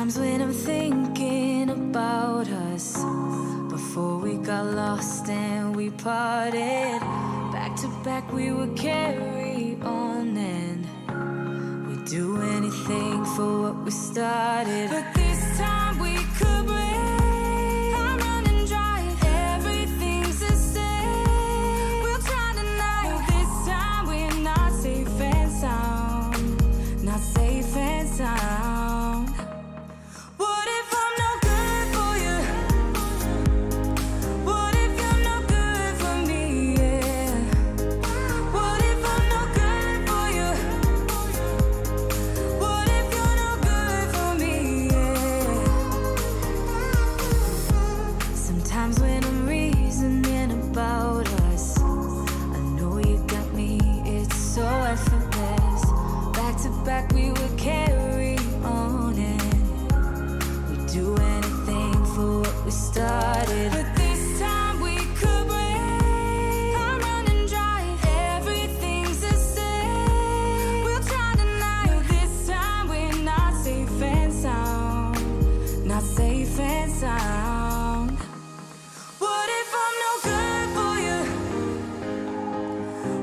Sometimes when I'm thinking about us, before we got lost and we parted, back to back we would carry on and we'd do anything for what we started. But this time we could break. I'm running dry, everything's the same. We'll try tonight. This time we're not safe and sound, not safe and sound. Back we would carry on and we'd do anything for what we started. But this time we could break. I'm running dry, everything's the same. We'll try tonight. This time we're not safe and sound, not safe and sound. What if I'm no good for you?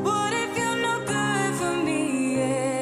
What if you're no good for me? Yeah.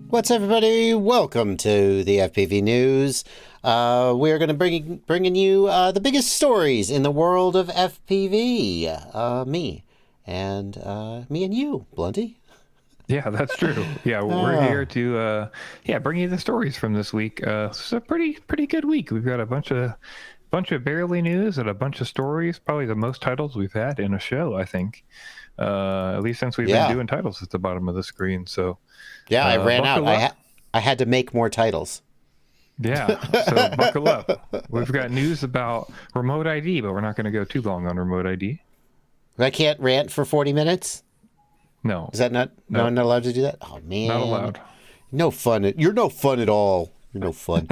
What's everybody? Welcome to the FPV News. We're going to bringing you the biggest stories in the world of FPV. Me and you, Blunty. Yeah, that's true. Yeah, we're here to bring you the stories from this week. It's a pretty good week. We've got a bunch of barely news and a bunch of stories. Probably the most titles we've had in a show, I think. At least since we've been doing titles at the bottom of the screen. So yeah, I ran out. I had to make more titles. Yeah, so buckle up. We've got news about remote ID, but we're not going to go too long on remote ID. I can't rant for 40 minutes? No. Is that not allowed to do that? Oh, man. Not allowed. No fun. You're no fun at all. You're no fun.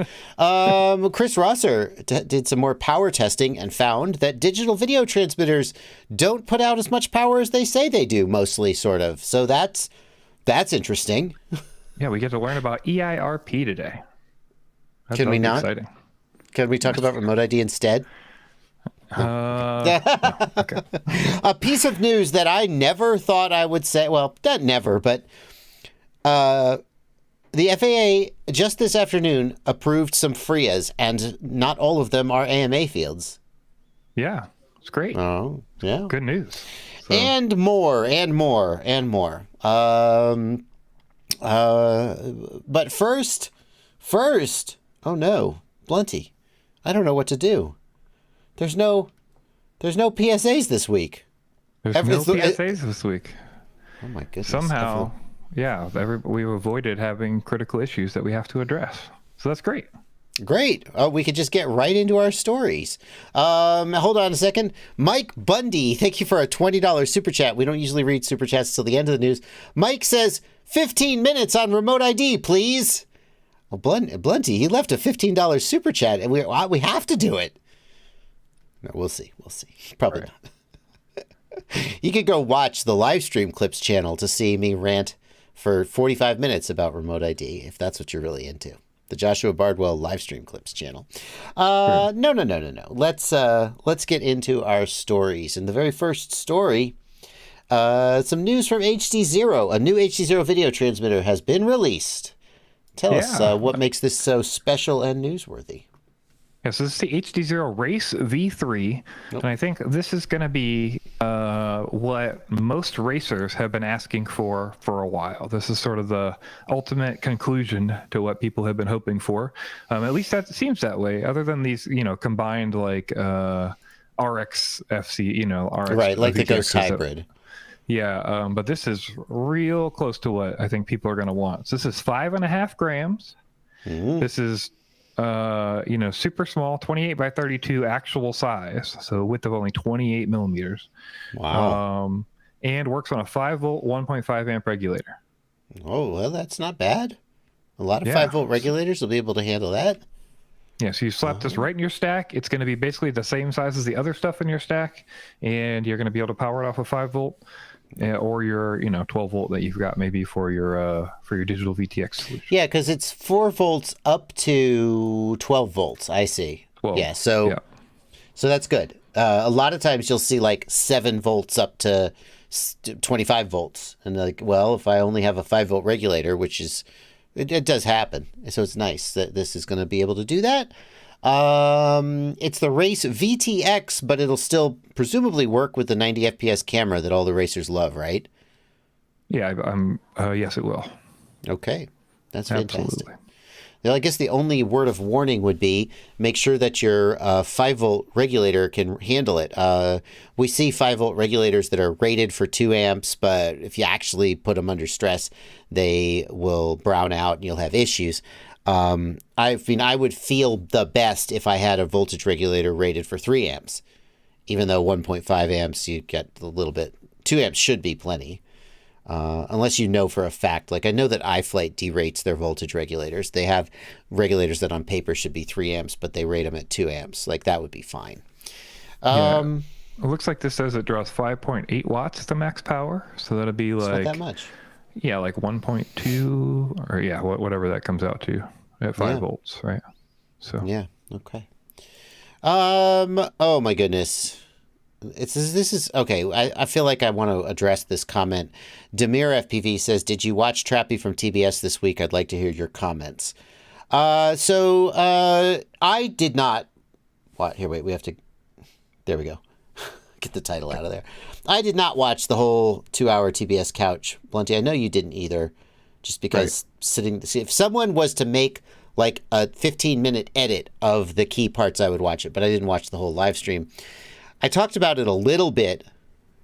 Chris Rosser did some more power testing and found that digital video transmitters don't put out as much power as they say they do, mostly, sort of. So that's interesting. Yeah, we get to learn about EIRP today. Can we not? Exciting. Can we talk about remote ID instead? Okay. A piece of news that I never thought I would say. Well, not never, but the FAA just this afternoon approved some FRIAs, and not all of them are AMA fields. Yeah, it's great. Oh, yeah. Good news. So. And more. But first, oh no, Blunty, I don't know what to do. There's no PSAs this week. There's no PSAs this week. Oh my goodness. Somehow, we avoided having critical issues that we have to address. So that's great. Great. Oh, we could just get right into our stories. Hold on a second. Mike Bundy, thank you for a $20 super chat. We don't usually read super chats till the end of the news. Mike says, 15 minutes on remote ID, please. Well, Blunty, he left a $15 super chat, and we have to do it. No, we'll see. Probably not. You could go watch the live stream clips channel to see me rant for 45 minutes about remote ID, if that's what you're really into. The Joshua Bardwell live stream clips channel. No. Let's get into our stories. And the very first story, some news from HDZero. A new HDZero video transmitter has been released. Tell us what makes this so special and newsworthy. Yeah, so this is the HDZero Race V3, and I think this is going to be what most racers have been asking for a while. This is sort of the ultimate conclusion to what people have been hoping for. At least that seems that way, other than these, combined like RX FC, RX. Right, like the Ghost VTXs Hybrid. But this is real close to what I think people are going to want. So this is 5.5 grams. This is super small, 28 by 32 actual size, so width of only 28 millimeters. Wow. And works on a 5-volt, 1.5 amp regulator. Oh, well, that's not bad. A lot of 5-volt regulators will be able to handle that. Yeah, so you slap this right in your stack. It's going to be basically the same size as the other stuff in your stack, and you're going to be able to power it off a 5-volt. Or your 12-volt that you've got maybe for your digital VTX solution. Yeah, because it's 4 volts up to 12 volts. I see. 12. Yeah, so that's good. A lot of times you'll see like 7 volts up to 25 volts, and like, well, if I only have a 5-volt regulator, which is it does happen. So it's nice that this is going to be able to do that. It's the Race VTX, but it'll still presumably work with the 90 FPS camera that all the racers love, right? Yeah, yes, it will. Okay, that's fantastic. Absolutely. Now, I guess the only word of warning would be make sure that your 5-volt regulator can handle it. We see 5-volt regulators that are rated for 2 amps, but if you actually put them under stress, they will brown out and you'll have issues. I would feel the best if I had a voltage regulator rated for 3 amps, even though 1.5 amps, you get a little bit, 2 amps should be plenty. Unless you know for a fact, like I know that iFlight derates their voltage regulators. They have regulators that on paper should be 3 amps, but they rate them at 2 amps. Like that would be fine. It looks like this says it draws 5.8 watts to max power. So that'll be like, not that much. Yeah, like 1.2 or whatever that comes out to at 5 volts, right? So yeah, okay. Oh my goodness. This is okay. I feel like I want to address this comment. Demir FPV says, "Did you watch Trappy from TBS this week? I'd like to hear your comments." So I did not. What? Here, wait. We have to. There we go. Get the title out of there. I did not watch the whole 2-hour TBS couch, Blunty. I know you didn't either, just because if someone was to make like a 15-minute edit of the key parts, I would watch it, but I didn't watch the whole live stream. I talked about it a little bit,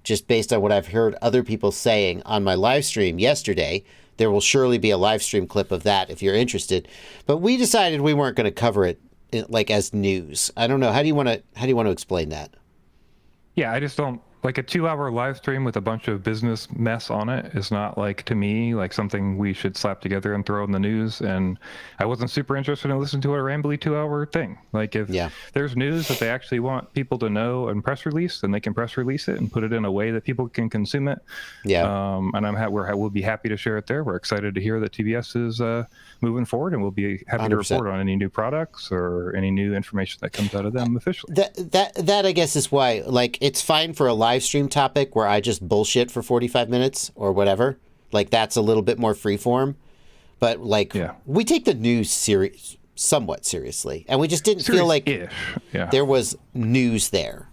just based on what I've heard other people saying on my live stream yesterday. There will surely be a live stream clip of that if you're interested, but we decided we weren't going to cover it like as news. I don't know. How do you want to explain that? Yeah, I just don't like a 2-hour live stream with a bunch of business mess on it is not like, to me, like something we should slap together and throw in the news. And I wasn't super interested in listening to a rambly 2-hour thing. Like if there's news that they actually want people to know and press release, then they can press release it and put it in a way that people can consume it. Yeah. And we'll be happy to share it there. We're excited to hear that TBS is moving forward, and we'll be happy 100%. To report on any new products or any new information that comes out of them officially. That I guess is why, like, it's fine for a live stream topic where I just bullshit for 45 minutes or whatever. Like, that's a little bit more freeform. But like, we take the news somewhat seriously, and we just didn't feel like there was news there.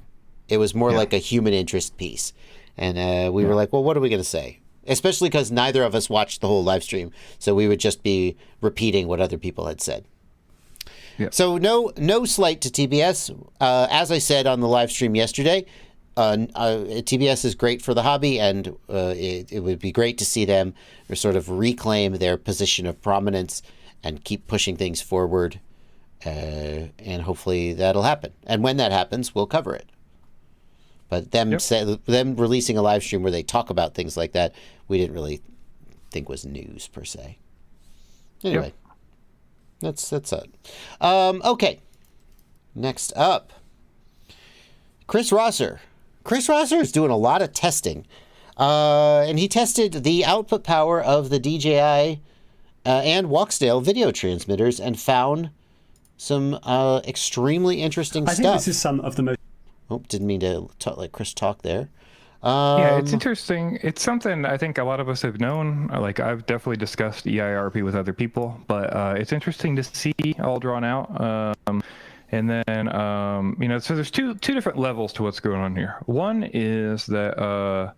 It was more like a human interest piece, and we were like, well, what are we going to say? Especially because neither of us watched the whole live stream, so we would just be repeating what other people had said. Yeah. So no slight to TBS. As I said on the live stream yesterday, TBS is great for the hobby, and it would be great to see them sort of reclaim their position of prominence and keep pushing things forward, and hopefully that'll happen. And when that happens, we'll cover it. But them releasing a live stream where they talk about things like that, we didn't really think was news per se. Anyway, that's it. Okay, next up, Chris Rosser Chris Rosser is doing a lot of testing. And he tested the output power of the DJI and Walksdale video transmitters and found some extremely interesting stuff. I think this is some of the most... Oh, didn't mean to let Chris talk there. Yeah, it's interesting. It's something I think a lot of us have known. Like, I've definitely discussed EIRP with other people, but it's interesting to see all drawn out. And then, so there's two different levels to what's going on here. One is that,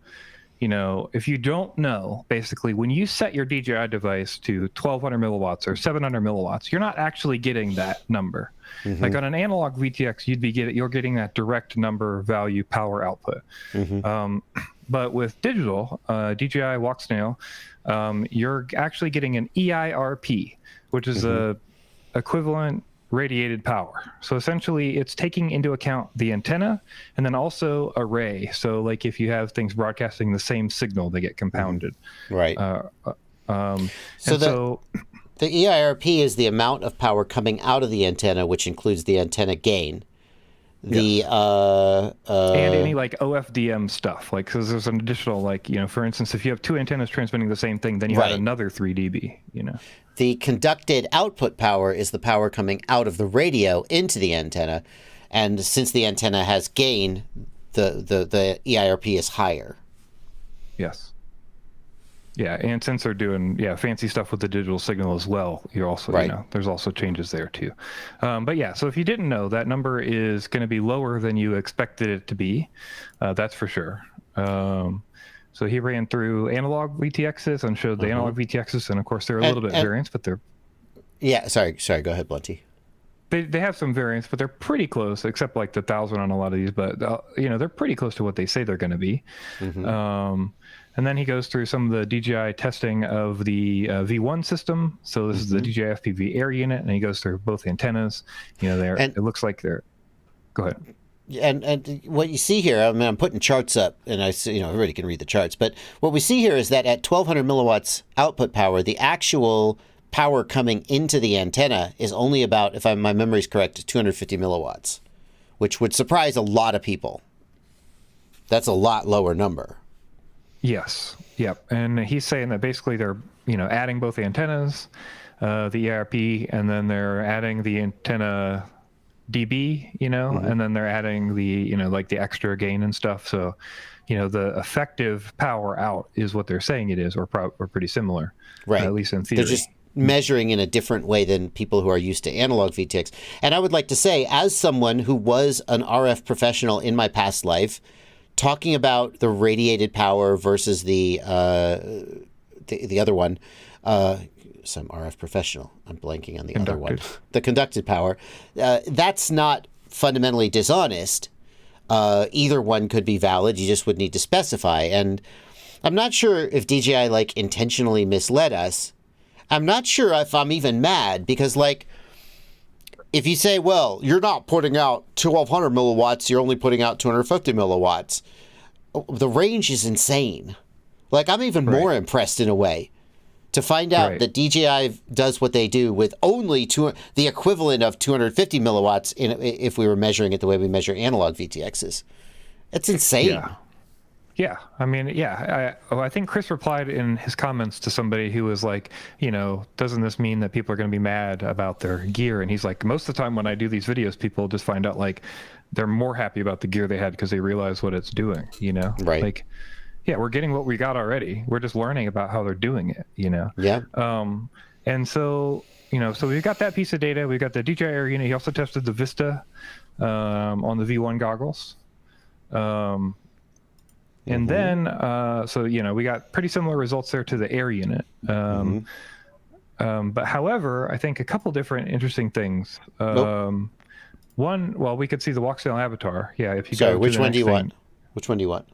if you don't know, basically, when you set your DJI device to 1200 milliwatts or 700 milliwatts, you're not actually getting that number. Mm-hmm. Like on an analog VTX, you're getting that direct number value power output. Mm-hmm. But with digital, DJI Walksnail, you're actually getting an EIRP, which is a equivalent radiated power. So essentially it's taking into account the antenna and then also array. So like if you have things broadcasting the same signal, they get compounded. Right. So the EIRP is the amount of power coming out of the antenna, which includes the antenna gain. The and any like OFDM stuff, like, because there's an additional, like, for instance, if you have two antennas transmitting the same thing, then you have another 3 dB. The conducted output power is the power coming out of the radio into the antenna, and since the antenna has gain, the EIRP is higher. Yes. Yeah, and since they're doing fancy stuff with the digital signal as well, you're also there's also changes there too. But yeah, so if you didn't know, that number is going to be lower than you expected it to be. That's for sure. So he ran through analog VTXs and showed the analog VTXs, and of course they're a little bit variance, but they're sorry, go ahead, Blunty. They have some variance, but they're pretty close, except like the 1,000 on a lot of these. But they're pretty close to what they say they're going to be. Mm-hmm. And then he goes through some of the DJI testing of the V1 system. So this is the DJI FPV air unit, and he goes through both antennas. It looks like they're. Go ahead. And what you see here, I'm putting charts up, and I see, everybody can read the charts. But what we see here is that at 1,200 milliwatts output power, the actual power coming into the antenna is only about, if my memory is correct, 250 milliwatts, which would surprise a lot of people. That's a lot lower number. Yes. Yep. And he's saying that basically they're, adding both the antennas, the EIRP, and then they're adding the antenna dB, and then they're adding the, like the extra gain and stuff. So, the effective power out is what they're saying it is, or pretty similar, right? At least in theory. They're just measuring in a different way than people who are used to analog VTX. And I would like to say, as someone who was an RF professional in my past life, talking about the radiated power versus the other one, some RF professional. I'm blanking on the other one. The conducted power. That's not fundamentally dishonest. Either one could be valid. You just would need to specify. And I'm not sure if DJI intentionally misled us. I'm not sure if I'm even mad because if you say, well, you're not putting out 1,200 milliwatts, you're only putting out 250 milliwatts. The range is insane. I'm even more impressed in a way to find out that DJI does what they do with only the equivalent of 250 milliwatts if we were measuring it the way we measure analog VTXs. It's insane. Yeah. I mean, I think Chris replied in his comments to somebody who was like, doesn't this mean that people are going to be mad about their gear? And he's like, most of the time when I do these videos, people just find out they're more happy about the gear they had because they realize what it's doing, Right. We're getting what we got already. We're just learning about how they're doing it, Yeah. And so, so we've got that piece of data. We've got the DJI Air unit. He also tested the Vista on the V1 goggles. And then, we got pretty similar results there to the Air unit. But however, I think a couple different interesting things. One, we could see the Walksdale avatar. Yeah, if you go. Which one do you want? Which one do you want?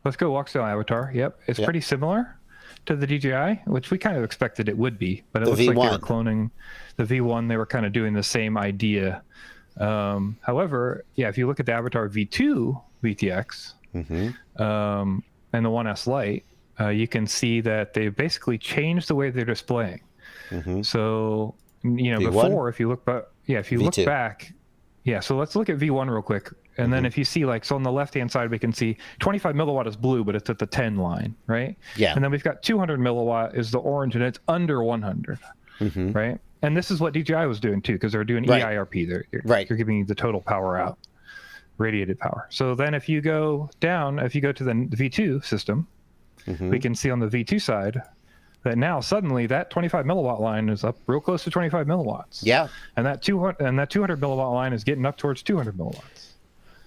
Let's go Walksdale avatar. Yep, it's pretty similar to the DJI, which we kind of expected it would be. But it looks like they were cloning the V1. They were kind of doing the same idea. However, if you look at the avatar V2 VTX. And the 1S Lite, you can see that they basically changed the way they're displaying. So, V1? before, if you look back, so let's look at V1 real quick. And then if you see so on the left-hand side, we can see 25 milliwatt is blue, but it's at the 10 line, right? Yeah. And then we've got 200 milliwatt is the orange, and it's under 100, right? And this is what DJI was doing too, because they're doing EIRP. They're giving you the total power out, radiated power. So then if you go down, if you go to the V2 system, we can see on the V2 side that now suddenly that 25 milliwatt line is up real close to 25 milliwatts. Yeah. And that 200 milliwatt line is getting up towards 200 milliwatts.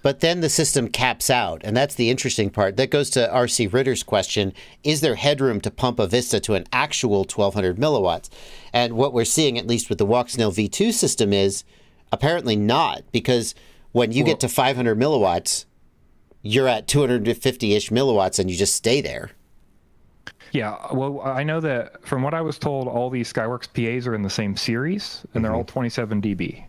But then the system caps out, and that's the interesting part. That goes to RC Ritter's question, is there headroom to pump a Vista to an actual 1200 milliwatts? And what we're seeing, at least with the Walksnail V2 system, is apparently not, because when you get to 500 milliwatts, you're at 250-ish milliwatts and you just stay there. Yeah, well, I know that from what I was told, all these Skyworks PAs are in the same series, and they're all 27 dB.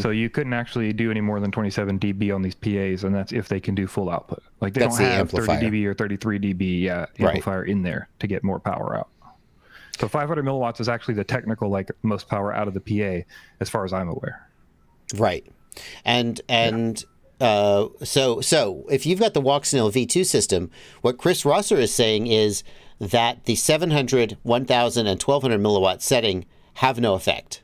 So you couldn't actually do any more than 27 dB on these PAs, and that's if they can do full output. They don't have 30 dB or 33 dB amplifier in there to get more power out. So 500 milliwatts is actually the technical most power out of the PA, as far as I'm aware. Right, and so if you've got the Walksnail V2 system, what Chris Rosser is saying is that the 700, 1000, and 1200 milliwatt setting have no effect.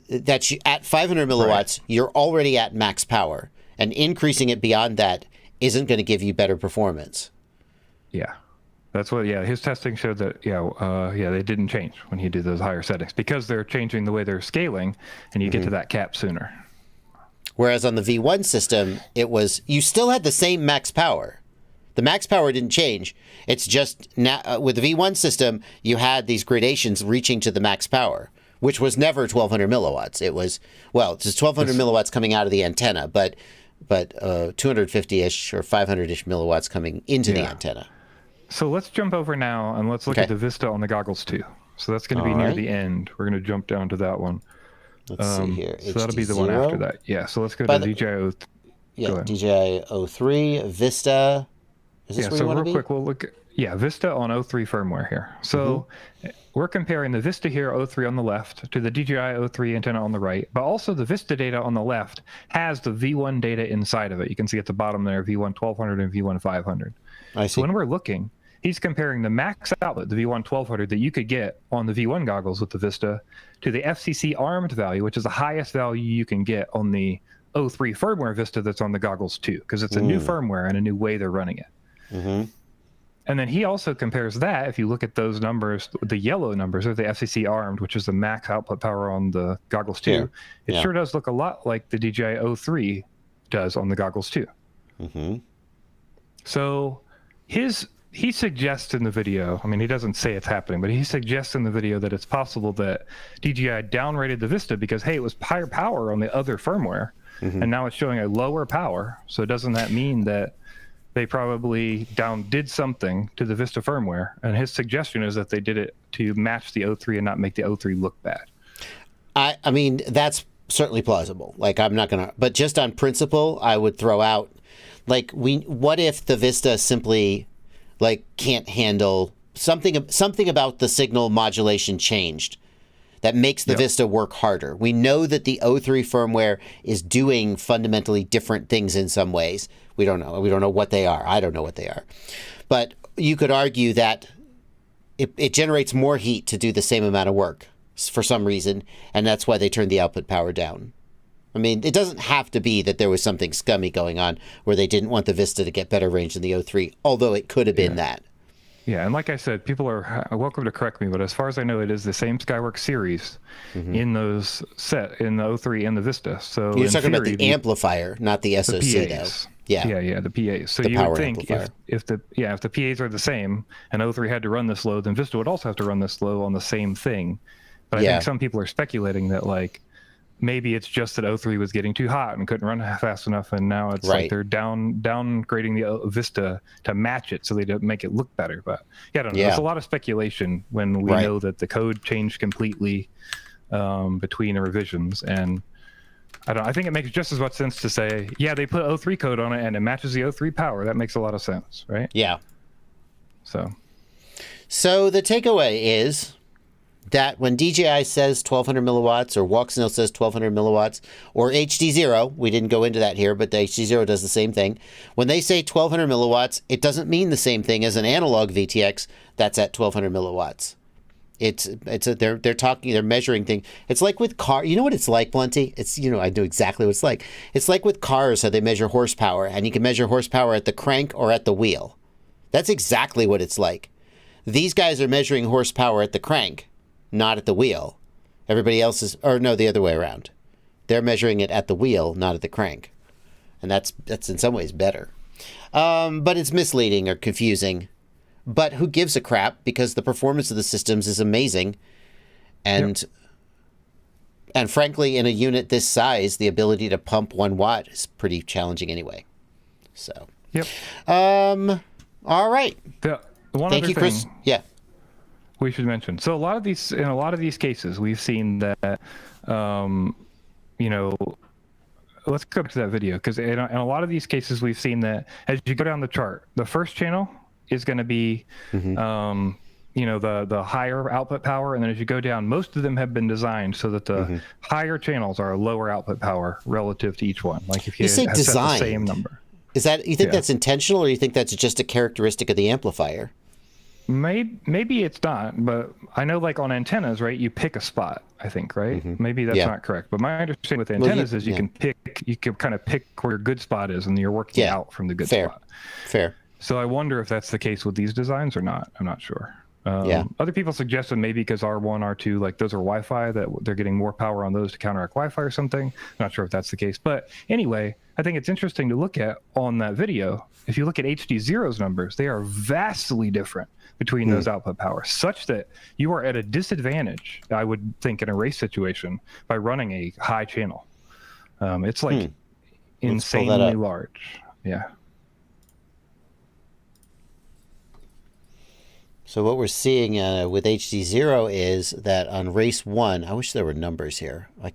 That at 500 milliwatts, you're already at max power, and increasing it beyond that isn't going to give you better performance. Yeah, that's what. Yeah, his testing showed that. They didn't change when he did those higher settings because they're changing the way they're scaling, and you get to that cap sooner. Whereas on the V1 system, you still had the same max power. The max power didn't change. It's just now with the V1 system, you had these gradations reaching to the max power, which was never 1200 milliwatts. It was, it's just 1200 milliwatts coming out of the antenna, but 250-ish or 500-ish milliwatts coming into the antenna. So let's jump over now and let's look at the Vista on the goggles too. So that's going to be near the end. We're going to jump down to that one. Let's see here. So that'll be the one after that. Yeah, so let's go to DJI. DJI 03, Vista. Is this where you want to be? Quick, we'll look at Vista on 03 firmware here. So we're comparing the Vista here 03 on the left to the DJI 03 antenna on the right, but also the Vista data on the left has the V1 data inside of it. You can see at the bottom there V1 1200 and V1 500. I see. So when we're looking, he's comparing the max outlet, the V1 1200 that you could get on the V1 goggles with the Vista, to the FCC armed value, which is the highest value you can get on the 03 firmware Vista that's on the goggles too, because it's a new firmware and a new way they're running it. And then he also compares that, if you look at those numbers, the yellow numbers are the FCC armed, which is the max output power on the goggles too. It sure does look a lot like the DJI 03 does on the goggles too. So he suggests in the video, I mean, he doesn't say it's happening, but he suggests in the video that it's possible that DJI downrated the Vista because, hey, it was higher power on the other firmware, and now it's showing a lower power. So doesn't that mean that they probably did something to the Vista firmware? And his suggestion is that they did it to match the 03 and not make the 03 look bad. I mean, that's certainly plausible. I'm not going to, but just on principle, I would throw out, what if the Vista simply, can't handle something about the signal modulation changed that makes the Vista work harder? We know that the 03 firmware is doing fundamentally different things in some ways. We don't know. We don't know what they are. I don't know what they are. But you could argue that it generates more heat to do the same amount of work for some reason, and that's why they turned the output power down. I mean, it doesn't have to be that there was something scummy going on where they didn't want the Vista to get better range than the 03, although it could have been that. Yeah, and like I said, people are welcome to correct me, but as far as I know, it is the same Skyworks series in those in the 03 and the Vista. So you're talking about the amplifier, not the SoC, though. Yeah, the PAs. So you would think if the PAs are the same and 03 had to run this low, then Vista would also have to run this low on the same thing. But I think some people are speculating that maybe it's just that 03 was getting too hot and couldn't run fast enough, and now it's they're downgrading the Vista to match it so they don't make it look better. But I don't know. There's a lot of speculation when we know that the code changed completely between the revisions, and I think it makes just as much sense to say, they put 03 code on it and it matches the 03 power. That makes a lot of sense, right? Yeah. So the takeaway is that when DJI says 1200 milliwatts or Walksnail says 1200 milliwatts or HDZero, we didn't go into that here, but the HDZero does the same thing. When they say 1200 milliwatts, it doesn't mean the same thing as an analog VTX that's at 1200 milliwatts. They're measuring thing. It's like with car. You know what it's like, Blunty? I know exactly what it's like. It's like with cars, how they measure horsepower, and you can measure horsepower at the crank or at the wheel. That's exactly what it's like. These guys are measuring horsepower at the crank, not at the wheel. Everybody else is, or no, the other way around. They're measuring it at the wheel, not at the crank, and that's in some ways better. But it's misleading or confusing. But who gives a crap, because the performance of the systems is amazing. And frankly, in a unit this size, the ability to pump 1 watt is pretty challenging anyway. So. Yep. All right. Thank you, Chris. Yeah. We should mention. So in a lot of these cases, we've seen that, let's go back to that video, because in a lot of these cases, we've seen that as you go down the chart, the first channel is going to be, the higher output power. And then as you go down, most of them have been designed so that the higher channels are lower output power relative to each one. Like if you say set design, the same number. Is that, you think that's intentional, or you think that's just a characteristic of the amplifier? Maybe it's not, but I know like on antennas, right, you pick a spot, I think, right? Maybe that's not correct. But my understanding with antennas is you can kind of pick where your good spot is, and you're working out from the good spot. Fair. So I wonder if that's the case with these designs or not. I'm not sure. Other people suggested maybe because R1, R2, like those are Wi-Fi, that they're getting more power on those to counteract Wi-Fi or something. Not sure if that's the case. But anyway, I think it's interesting to look at on that video. If you look at HDZero's numbers, they are vastly different between those output powers, such that you are at a disadvantage, I would think, in a race situation by running a high channel. It's like insanely large. Yeah. So what we're seeing with HDZero is that on race 1, I wish there were numbers here. I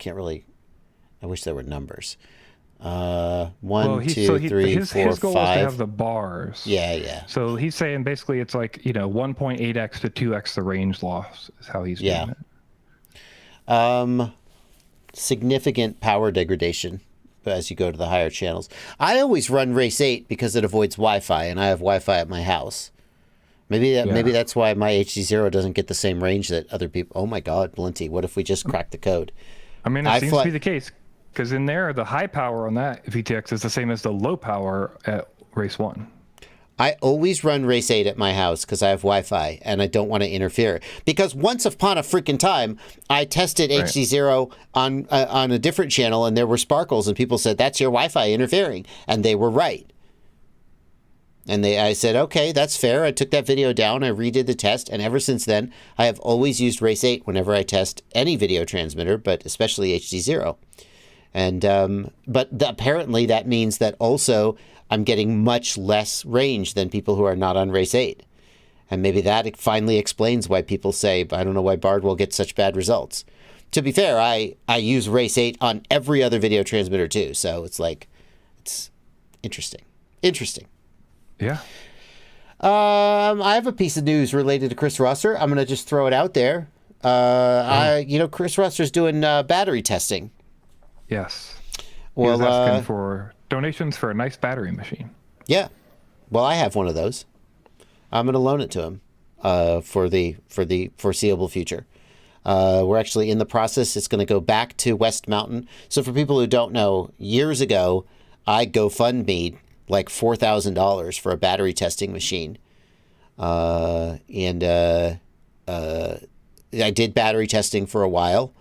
wish there were numbers. 1, 2, 3, 4, 5. His goal is to have the bars. Yeah. So he's saying basically it's like 1.8x to 2x the range loss is how he's doing it. Significant power degradation as you go to the higher channels. I always run race 8 because it avoids Wi-Fi, and I have Wi-Fi at my house. Maybe that's why my HDZero doesn't get the same range that other people. Oh my God, Blunty! What if we just cracked the code? I mean, it seems to be the case, because in there the high power on that VTX is the same as the low power at race 1. I always run race 8 at my house because I have Wi-Fi and I don't want to interfere. Because once upon a freaking time, I tested HDZero on a different channel, and there were sparkles, and people said that's your Wi-Fi interfering, and they were right. And I said, okay, that's fair. I took that video down, I redid the test, and ever since then, I have always used race 8 whenever I test any video transmitter, but especially HDZero. And apparently that means that also I'm getting much less range than people who are not on race 8. And maybe that finally explains why people say, I don't know why Bardwell gets such bad results. To be fair, I use race 8 on every other video transmitter too, so it's interesting. Yeah. I have a piece of news related to Chris Rosser. I'm going to just throw it out there. Chris Rosser's doing battery testing. Yes. Well, he's asking for donations for a nice battery machine. Yeah. Well, I have one of those. I'm going to loan it to him for the foreseeable future. We're actually in the process. It's going to go back to West Mountain. So for people who don't know, years ago, I GoFundMe'd like $4,000 for a battery testing machine. I did battery testing for a while,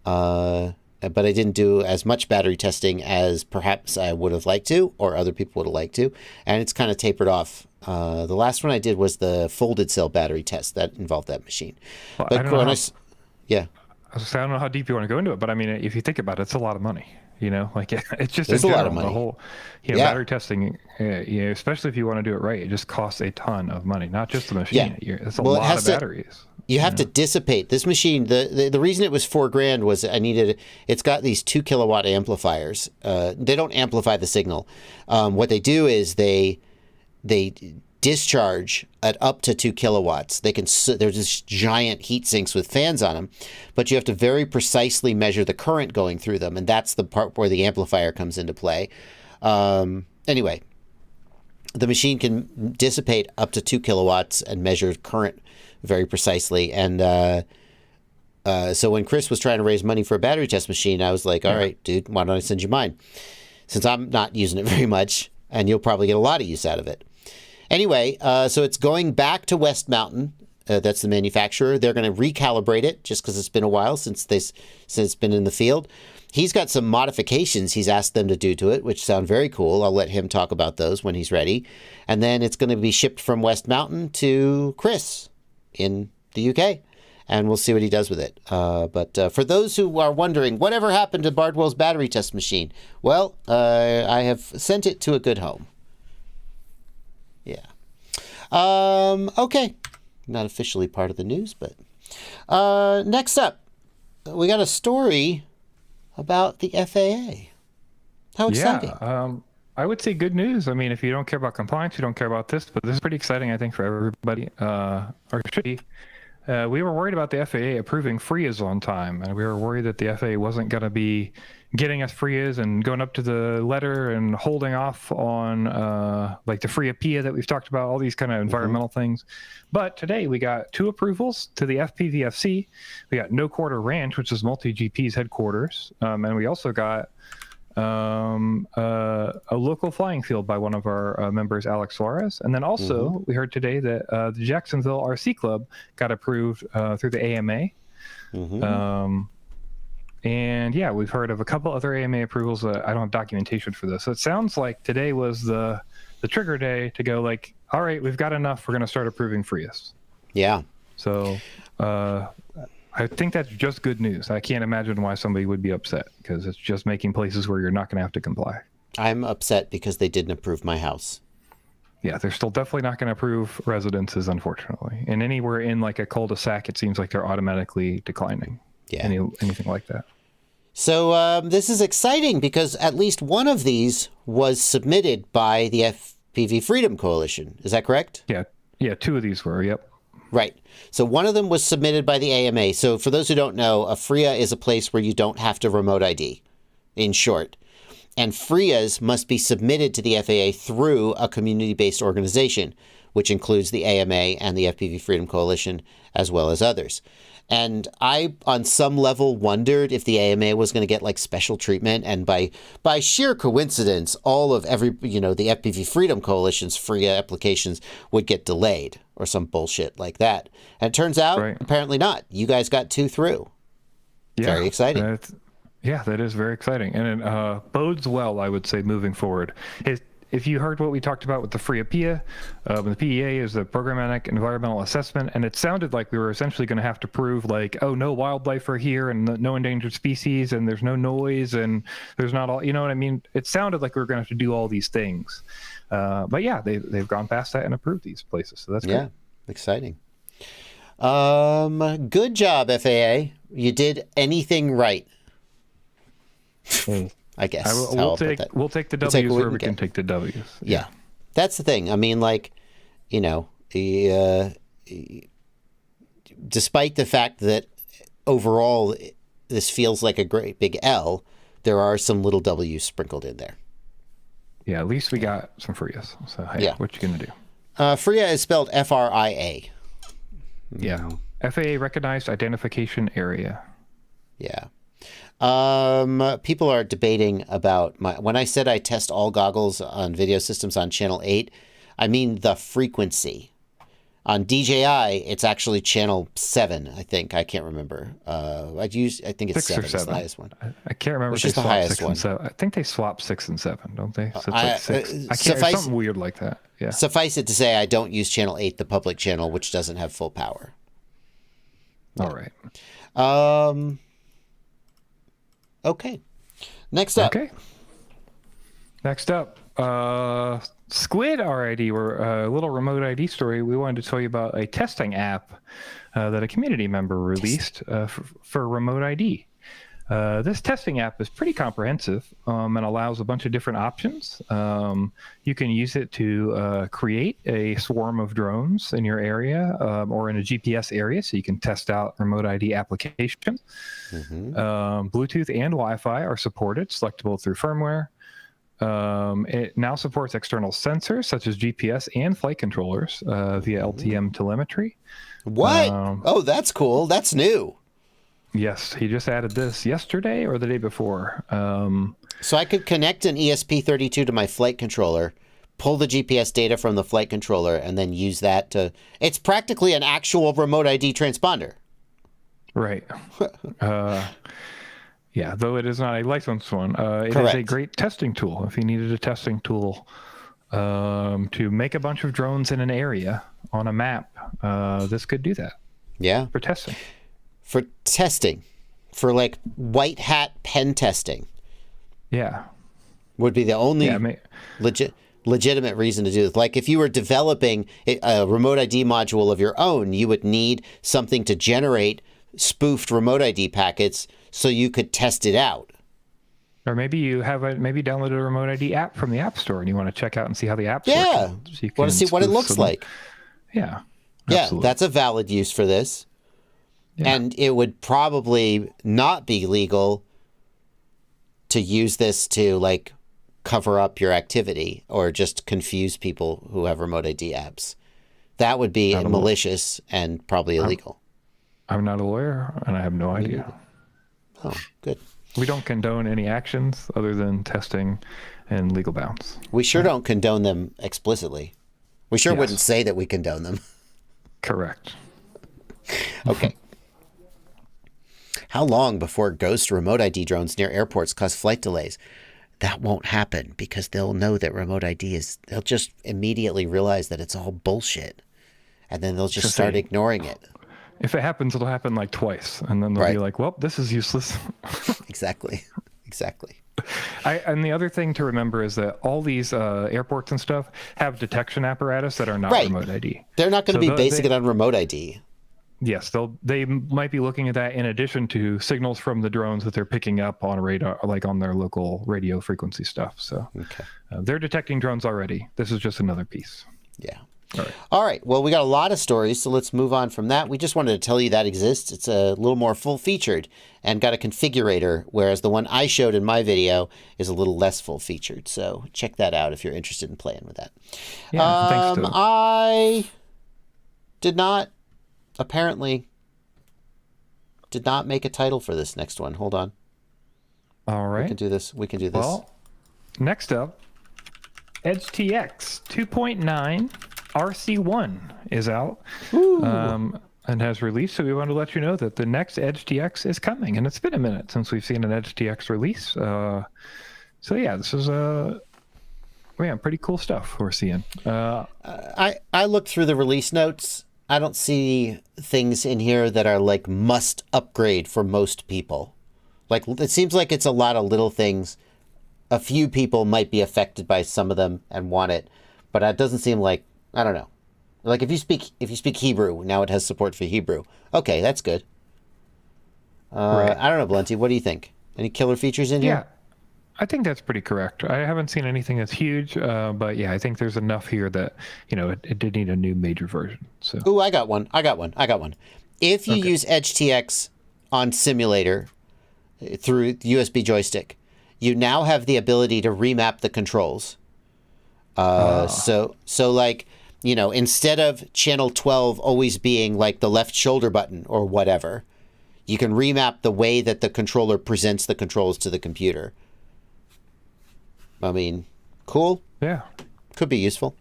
but I didn't do as much battery testing as perhaps I would have liked to, or other people would have liked to, and it's kind of tapered off. The last one I did was the folded cell battery test that involved that machine. Well, but I don't know how deep you want to go into it, but I mean, if you think about it, it's a lot of money. It's just a lot of money. The whole, battery testing, especially if you want to do it right, it just costs a ton of money, not just the machine. Yeah. It's a lot of batteries. You have to dissipate this machine. The reason it was $4,000 was it's got these 2 kilowatt amplifiers. They don't amplify the signal. What they do is they discharge at up to 2 kilowatts. They can. There's just giant heat sinks with fans on them, but you have to very precisely measure the current going through them, and that's the part where the amplifier comes into play. Anyway, the machine can dissipate up to 2 kilowatts and measure current very precisely. And so when Chris was trying to raise money for a battery test machine, I was like, all right, dude, why don't I send you mine? Since I'm not using it very much, and you'll probably get a lot of use out of it. Anyway, so it's going back to West Mountain. That's the manufacturer. They're going to recalibrate it just because it's been a while since it's been in the field. He's got some modifications he's asked them to do to it, which sound very cool. I'll let him talk about those when he's ready. And then it's going to be shipped from West Mountain to Chris in the UK. And we'll see what he does with it. But for those who are wondering, whatever happened to Bardwell's battery test machine? Well, I have sent it to a good home. Yeah. Okay. Not officially part of the news, but next up, we got a story about the FAA. How exciting. Yeah, I would say good news. I mean, if you don't care about compliance, you don't care about this, but this is pretty exciting, I think, for everybody. Or should be. We were worried about the FAA approving FRIAs on time, and we were worried that the FAA wasn't going to be getting us FRIAs and going up to the letter and holding off on like the FRIA PIA that we've talked about, all these kind of environmental things. But today we got 2 approvals to the FPVFC. We got No Quarter Ranch, which is Multi-GP's headquarters, and we also got a local flying field by one of our members, Alex Suarez. And then also we heard today that the Jacksonville RC Club got approved through the AMA. And yeah, we've heard of a couple other AMA approvals. I don't have documentation for this. So it sounds like today was the trigger day to go like, all right, we've got enough. We're going to start approving FRIAs. Yeah. So I think that's just good news. I can't imagine why somebody would be upset because it's just making places where you're not going to have to comply. I'm upset because they didn't approve my house. Yeah, they're still definitely not going to approve residences, unfortunately. And anywhere in like a cul-de-sac, it seems like they're automatically declining. Yeah. Anything like that. So this is exciting because at least one of these was submitted by the FPV Freedom Coalition. Is that correct? Yeah, 2 of these were, yep. Right. So one of them was submitted by the AMA. So for those who don't know, a FRIA is a place where you don't have to remote ID, in short. And FRIAs must be submitted to the FAA through a community-based organization, which includes the AMA and the FPV Freedom Coalition, as well as others. And I, on some level, wondered if the AMA was going to get like special treatment. And by sheer coincidence, all of the FPV Freedom Coalition's FRIA applications would get delayed or some bullshit like that. And it turns out, apparently not. You guys got 2 through. Yeah, very exciting. That is very exciting. And it bodes well, I would say, moving forward. If you heard what we talked about with the FRIA PIA, the PEA is the Programmatic Environmental Assessment, and it sounded like we were essentially going to have to prove like, oh, no wildlife are here and no endangered species and there's no noise and there's not all, you know what I mean? It sounded like we were going to have to do all these things. But yeah, they've gone past that and approved these places. So that's great. Yeah, exciting. Good job, FAA. You did anything right. I guess. We'll take the W's where we can take the W's. Yeah. That's the thing. I mean, like, despite the fact that overall this feels like a great big L, there are some little W's sprinkled in there. Yeah, at least we got some FRIAs. So, hey, what you going to do? FRIA is spelled FRIA. Yeah. FAA Recognized Identification Area. Yeah. People are debating about when I said I test all goggles on video systems on channel 8, I mean the frequency. On DJI, it's actually channel 7, I think. I can't remember. I think it's 7. It's the highest one. I can't remember. Which is the highest one. I think they swap 6 and 7, don't they? So it's like 6. I can't. It's something weird like that. Yeah. Suffice it to say, I don't use channel 8, the public channel, which doesn't have full power. All right. Okay. Next up. SquidRID, or a little remote ID story. We wanted to tell you about a testing app that a community member released for remote ID. This testing app is pretty comprehensive and allows a bunch of different options. You can use it to create a swarm of drones in your area or in a GPS area, so you can test out remote ID applications. Bluetooth and Wi-Fi are supported, selectable through firmware. It now supports external sensors such as GPS and flight controllers via LTM telemetry. What? Oh, that's cool. That's new. Yes, he just added this yesterday or the day before. So I could connect an ESP32 to my flight controller, pull the GPS data from the flight controller, and then use that to... It's practically an actual remote ID transponder. Right. Yeah, though it is not a licensed one. It Correct. is a great testing tool. If you needed a testing tool to make a bunch of drones in an area on a map, this could do that. Yeah. For testing. For testing. For like white hat pen testing. Yeah. Would be the only legitimate reason to do this. Like if you were developing a remote ID module of your own, you would need something to generate spoofed remote ID packets so you could test it out. Or maybe you have maybe downloaded a remote ID app from the App Store and you want to check out and see how the app's working. So you want to see what it looks like. Yeah. Yeah, Absolutely. that's a valid use for this. Yeah. And it would probably not be legal to use this to like cover up your activity or just confuse people who have remote ID apps. That would be malicious and probably illegal. I'm not a lawyer and I have no idea. Oh, good. We don't condone any actions other than testing and legal bounds. We sure don't condone them explicitly. We sure wouldn't say that we condone them. Correct. Okay. How long before ghost remote ID drones near airports cause flight delays? That won't happen because they'll know that remote ID is, they'll just immediately realize that it's all bullshit. And then they'll just start ignoring it. If it happens, it'll happen like twice. And then they'll be like, well, this is useless. Exactly. And the other thing to remember is that all these airports and stuff have detection apparatus that are not remote ID. They're not going to be basing it on remote ID. Yes, they might be looking at that in addition to signals from the drones that they're picking up on radar, like on their local radio frequency stuff. So they're detecting drones already. This is just another piece. Yeah. All right. Well, we got a lot of stories, so let's move on from that. We just wanted to tell you that exists. It's a little more full-featured and got a configurator, whereas the one I showed in my video is a little less full-featured. So check that out if you're interested in playing with that. Yeah, thanks to I apparently did not make a title for this next one. Hold on. All right. We can do this. Well, next up, EdgeTX 2.9 RC1 is out and has released. So we want to let you know that the next EdgeTX is coming. And it's been a minute since we've seen an EdgeTX release. So yeah, this is pretty cool stuff we're seeing. I looked through the release notes. I don't see things in here that are like must upgrade for most people. Like it seems like it's a lot of little things. A few people might be affected by some of them and want it, but it doesn't seem like, I don't know. Like if you speak Hebrew, now it has support for Hebrew. Okay, that's good. Right. I don't know, Blunty. What do you think? Any killer features in here? Yeah, I think that's pretty correct. I haven't seen anything that's huge, but yeah, I think there's enough here that, it did need a new major version. So. Ooh, I got one. If you use EdgeTX on simulator through USB joystick, you now have the ability to remap the controls. So like, instead of channel 12 always being like the left shoulder button or whatever, you can remap the way that the controller presents the controls to the computer. I mean, cool. Yeah. Could be useful.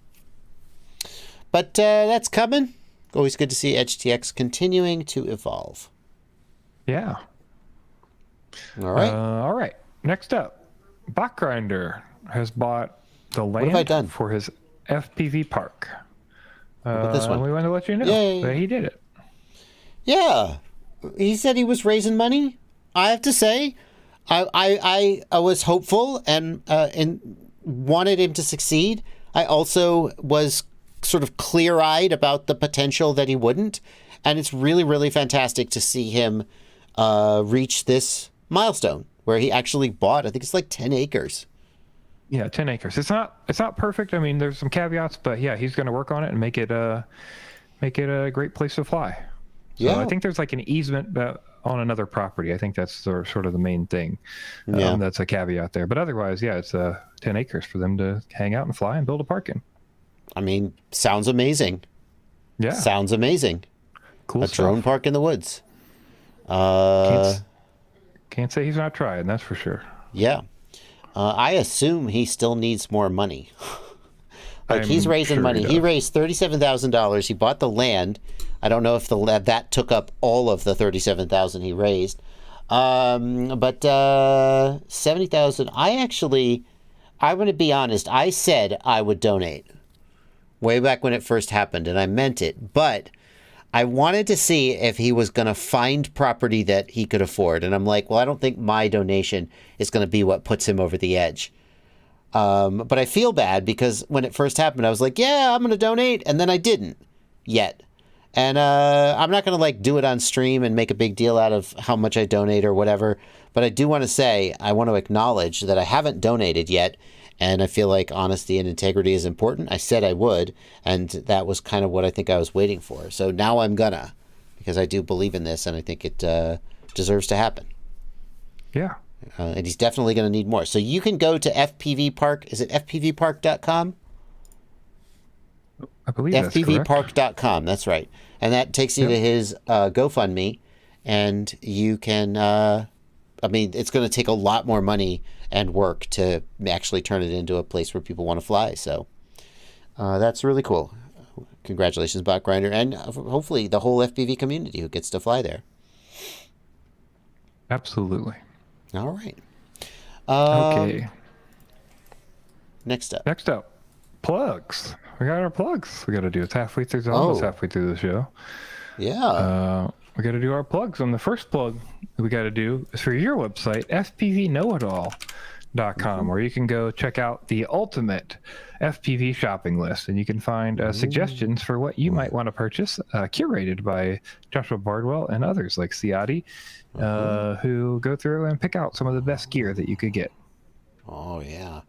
But that's coming. Always good to see EdgeTX continuing to evolve. Yeah. All right. All right. Next up, Botgrinder has bought the land for his FPV park. This one? We want to let you know that he did it. Yeah. He said he was raising money. I have to say, I was hopeful and wanted him to succeed. I also was sort of clear-eyed about the potential that he wouldn't. And it's really, really fantastic to see him reach this milestone where he actually bought, I think it's like 10 acres. Yeah, 10 acres. It's not perfect. I mean, there's some caveats, but yeah, he's going to work on it and make it a great place to fly. So Yeah. I think there's like an easement on another property. I think that's sort of the main thing. Yeah. That's a caveat there. But otherwise, yeah, it's 10 acres for them to hang out and fly and build a park in. I mean, sounds amazing. Yeah. Sounds amazing. Cool A stuff. drone park in the woods. Can't say he's not trying, that's for sure. Yeah. I assume he still needs more money. Like, he's I'm raising sure money. he He does. raised $37,000. He bought the land. I don't know if that took up all of the $37,000 he raised. But $70,000. I'm going to be honest. I said I would donate way back when it first happened, and I meant it. But I wanted to see if he was going to find property that he could afford. And I'm like, well, I don't think my donation is going to be what puts him over the edge. But I feel bad because when it first happened, I was like, yeah, I'm going to donate. And then I didn't yet. And I'm not going to like do it on stream and make a big deal out of how much I donate or whatever. But I do want to say, I want to acknowledge that I haven't donated yet. And I feel like honesty and integrity is important. I said I would. And that was kind of what I think I was waiting for. So now I'm gonna, because I do believe in this and I think it deserves to happen. Yeah. And he's definitely going to need more. So you can go to FPV Park. Is it fpvpark.com? I believe that's correct. fpvpark.com. That's right. And that takes you to his GoFundMe. And you can, it's going to take a lot more money and work to actually turn it into a place where people want to fly. So that's really cool. Congratulations, Botgrinder. And hopefully the whole FPV community who gets to fly there. Absolutely. All right. Okay. Next up. Plugs. We got our plugs. We got to do. It's halfway through. It's almost halfway through the show. Yeah. We got to do our plugs. And the first plug we got to do is for your website, fpvknowitall.com, where you can go check out the ultimate FPV shopping list, and you can find suggestions for what you might want to purchase, curated by Joshua Bardwell and others like Ciati, who go through and pick out some of the best gear that you could get. Oh, yeah.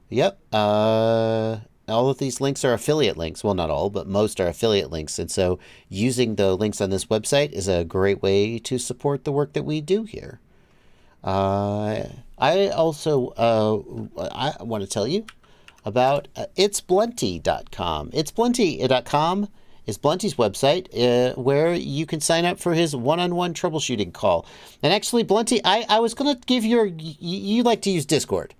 Yep. All of these links are affiliate links. Well, not all, but most are affiliate links. And so using the links on this website is a great way to support the work that we do here. I also I want to tell you about ItsBlunty.com. ItsBlunty.com is Blunty's website where you can sign up for his one-on-one troubleshooting call. And actually, Blunty, I was going to give you like to use Discord.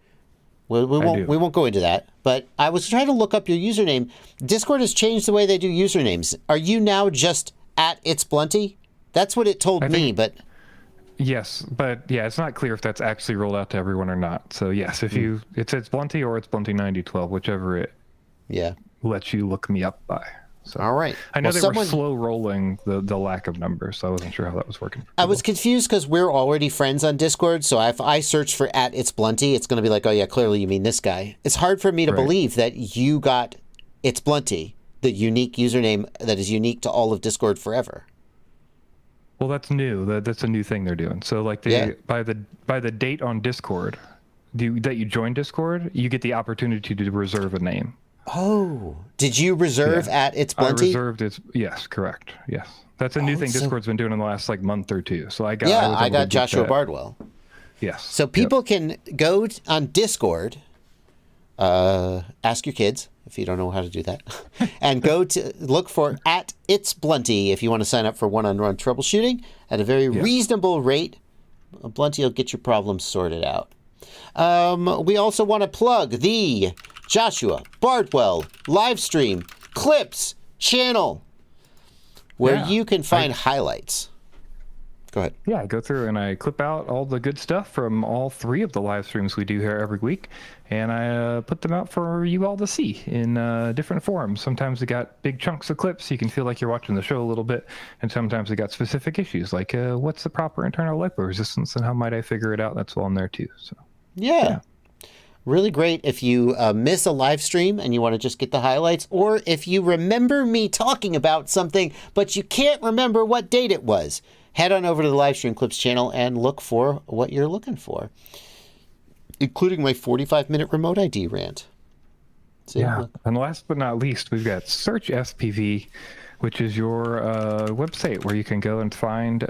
We won't go into that, but I was trying to look up your username. Discord has changed the way they do usernames. Are you now just at ItsBlunty? That's what it told me, but... Yes, but yeah, it's not clear if that's actually rolled out to everyone or not. So yes, if it's Blunty or it's Blunty 9012, whichever it lets you look me up by. So all right. I know were slow rolling the lack of numbers, so I wasn't sure how that was working. I was confused because we're already friends on Discord, so if I search for at ItsBlunty, it's going to be like, oh yeah, clearly you mean this guy. It's hard for me to believe that you got ItsBlunty, the unique username that is unique to all of Discord forever. Well, that's new. That's a new thing they're doing. So like by the date on Discord that you join Discord, you get the opportunity to reserve a name. Oh, did you reserve at ItsBlunty? I reserved it. Yes, correct. Yes, that's a new thing Discord's been doing in the last month or two. So I got Joshua Bardwell. Yes. So people can go on Discord, ask your kids if you don't know how to do that, and go to look for at ItsBlunty if you want to sign up for one-on-one troubleshooting at a very reasonable rate. Blunty will get your problems sorted out. We also want to plug the Joshua Bardwell live stream clips channel where you can find highlights. Go ahead. Yeah, I go through and I clip out all the good stuff from all 3 of the live streams we do here every week, and I put them out for you all to see in different forms. Sometimes we got big chunks of clips so you can feel like you're watching the show a little bit, and sometimes we got specific issues like what's the proper internal lipo resistance and how might I figure it out. That's all in there too. So yeah. Really great if you miss a live stream and you want to just get the highlights, or if you remember me talking about something but you can't remember what date it was. head on over to the Livestream Clips channel and look for what you're looking for, including my 45-minute remote ID rant. See, yeah. look. And last but not least, we've got Search FPV, which is your website where you can go and find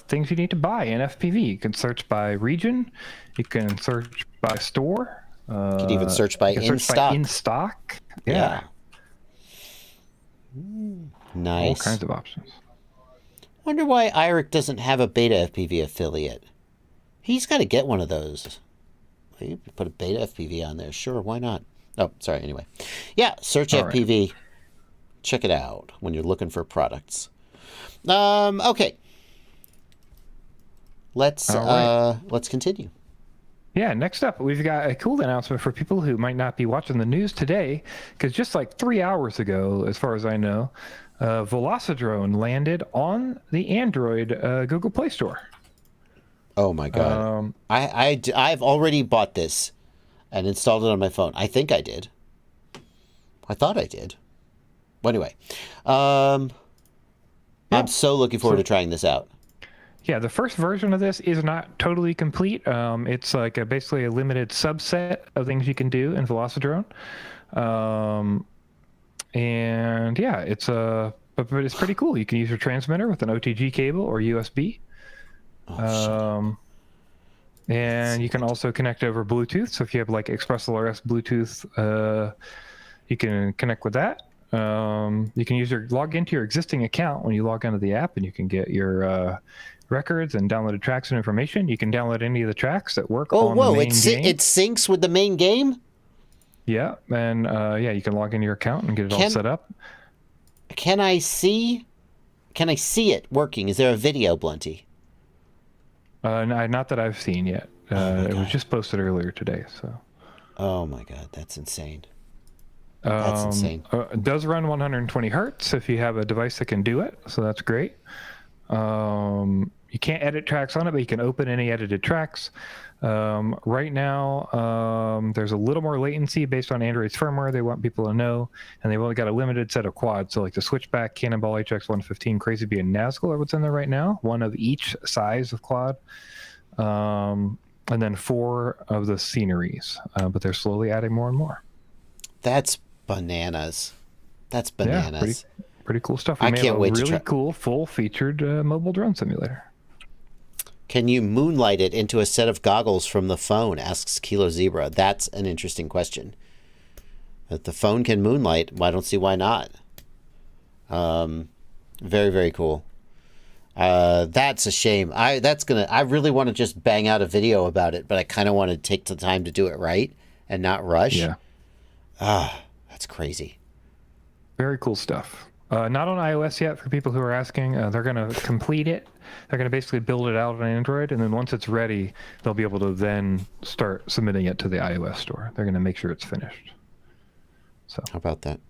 things you need to buy in FPV. You can search by region. You can search by store. You can even search by in stock. In stock. Yeah. Nice. All kinds of options. Wonder why Eric doesn't have a Beta FPV affiliate. He's got to get one of those. You put a Beta FPV on there. Sure, why not? Oh, sorry, anyway. Yeah, Search All FPV. Right. Check it out when you're looking for products. Okay. Let's continue. Yeah, next up, we've got a cool announcement for people who might not be watching the news today, because just like 3 hours ago, as far as I know, Velocidrone landed on the Android Google Play Store. Oh my God! I've already bought this and installed it on my phone. I think I did. I thought I did. Well, anyway, I'm so looking forward to trying this out. Yeah, the first version of this is not totally complete. It's like basically a limited subset of things you can do in Velocidrone. And yeah, but it's pretty cool. You can use your transmitter with an OTG cable or USB. And you can also connect over Bluetooth. So if you have like ExpressLRS Bluetooth, you can connect with that. You can log into your existing account when you log into the app, and you can get your records and downloaded tracks and information. You can download any of the tracks that work on the main game. It syncs with the main game? Yeah, and you can log into your account and get it all set up. Can I see it working? Is there a video, Blunty? Not that I've seen yet. It was just posted earlier today. So. Oh my God, that's insane. That's insane. It does run 120 hertz if you have a device that can do it, so that's great. You can't edit tracks on it, but you can open any edited tracks. Right now, there's a little more latency based on Android's firmware. They want people to know, and they've only got a limited set of quads. So like the Switchback, Cannonball HX115, Crazy Bee, and Nazgul are what's in there right now. One of each size of quad. And then 4 of the sceneries, but they're slowly adding more and more. That's bananas. That's bananas. Yeah, pretty cool stuff. I can't wait to try. Really cool full-featured mobile drone simulator. Can you moonlight it into a set of goggles from the phone? Asks Kilo Zebra. That's an interesting question. If the phone can moonlight, I don't see why not. Very, very cool. That's a shame. I really want to just bang out a video about it, but I kind of want to take the time to do it right and not rush. Yeah. That's crazy. Very cool stuff. Not on iOS yet for people who are asking. They're going to complete it. They're going to basically build it out on Android, and then once it's ready, they'll be able to then start submitting it to the iOS store. They're going to make sure it's finished. So how about that?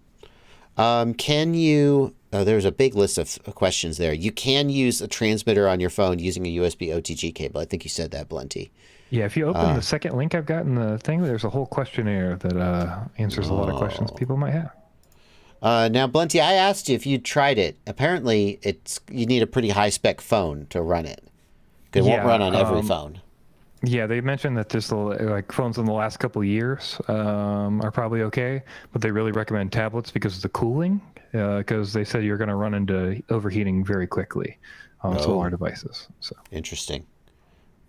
Can you... there's a big list of questions there. You can use a transmitter on your phone using a USB OTG cable. I think you said that, Blunty. Yeah, if you open the second link I've got in the thing, there's a whole questionnaire that answers a lot of questions people might have. Now, Blunty, I asked you if you tried it. Apparently, you need a pretty high-spec phone to run it. It won't run on every phone. Yeah, they mentioned that just like phones in the last couple of years are probably okay, but they really recommend tablets because of the cooling, because they said you're going to run into overheating very quickly on smaller devices. So interesting.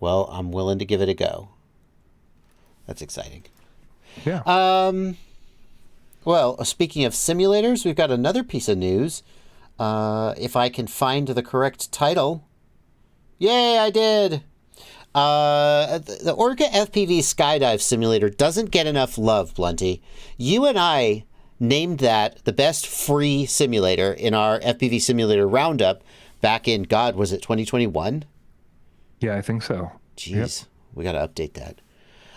Well, I'm willing to give it a go. That's exciting. Yeah. Well, speaking of simulators, we've got another piece of news. If I can find the correct title. Yay, I did! The Orca FPV Skydive Simulator doesn't get enough love, Blunty. You and I named that the best free simulator in our FPV Simulator Roundup back in, God, was it 2021? Yeah, I think so. Jeez, we got to update that.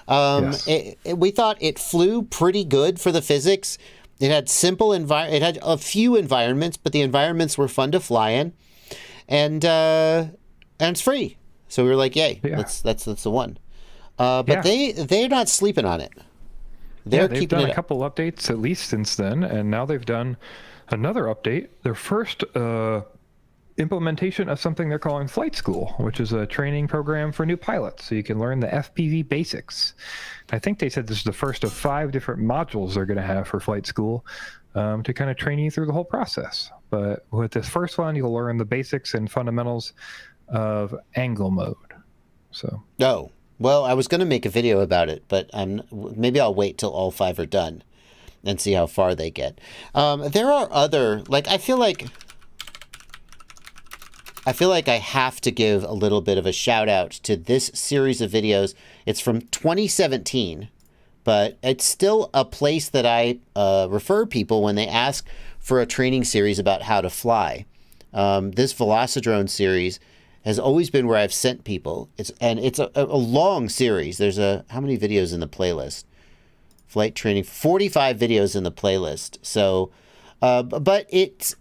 Yes. We thought it flew pretty good for the physics. It had it had a few environments, but the environments were fun to fly in, and it's free. So we were like, "Yay, that's the one." But they're not sleeping on it. They've done a couple updates at least since then, and now they've done another update. Their first implementation of something they're calling Flight School, which is a training program for new pilots, so you can learn the FPV basics. I think they said this is the first of 5 different modules they're going to have for Flight School to kind of train you through the whole process. But with this first one, you'll learn the basics and fundamentals of angle mode. So. Oh, well, I was going to make a video about it, but maybe I'll wait till all 5 are done and see how far they get. There are other, like, I feel like I have to give a little bit of a shout out to this series of videos. It's from 2017, but it's still a place that I refer people when they ask for a training series about how to fly. This Velocidrone series has always been where I've sent people. It's a long series. There's how many videos in the playlist? Flight training, 45 videos in the playlist. So, but it's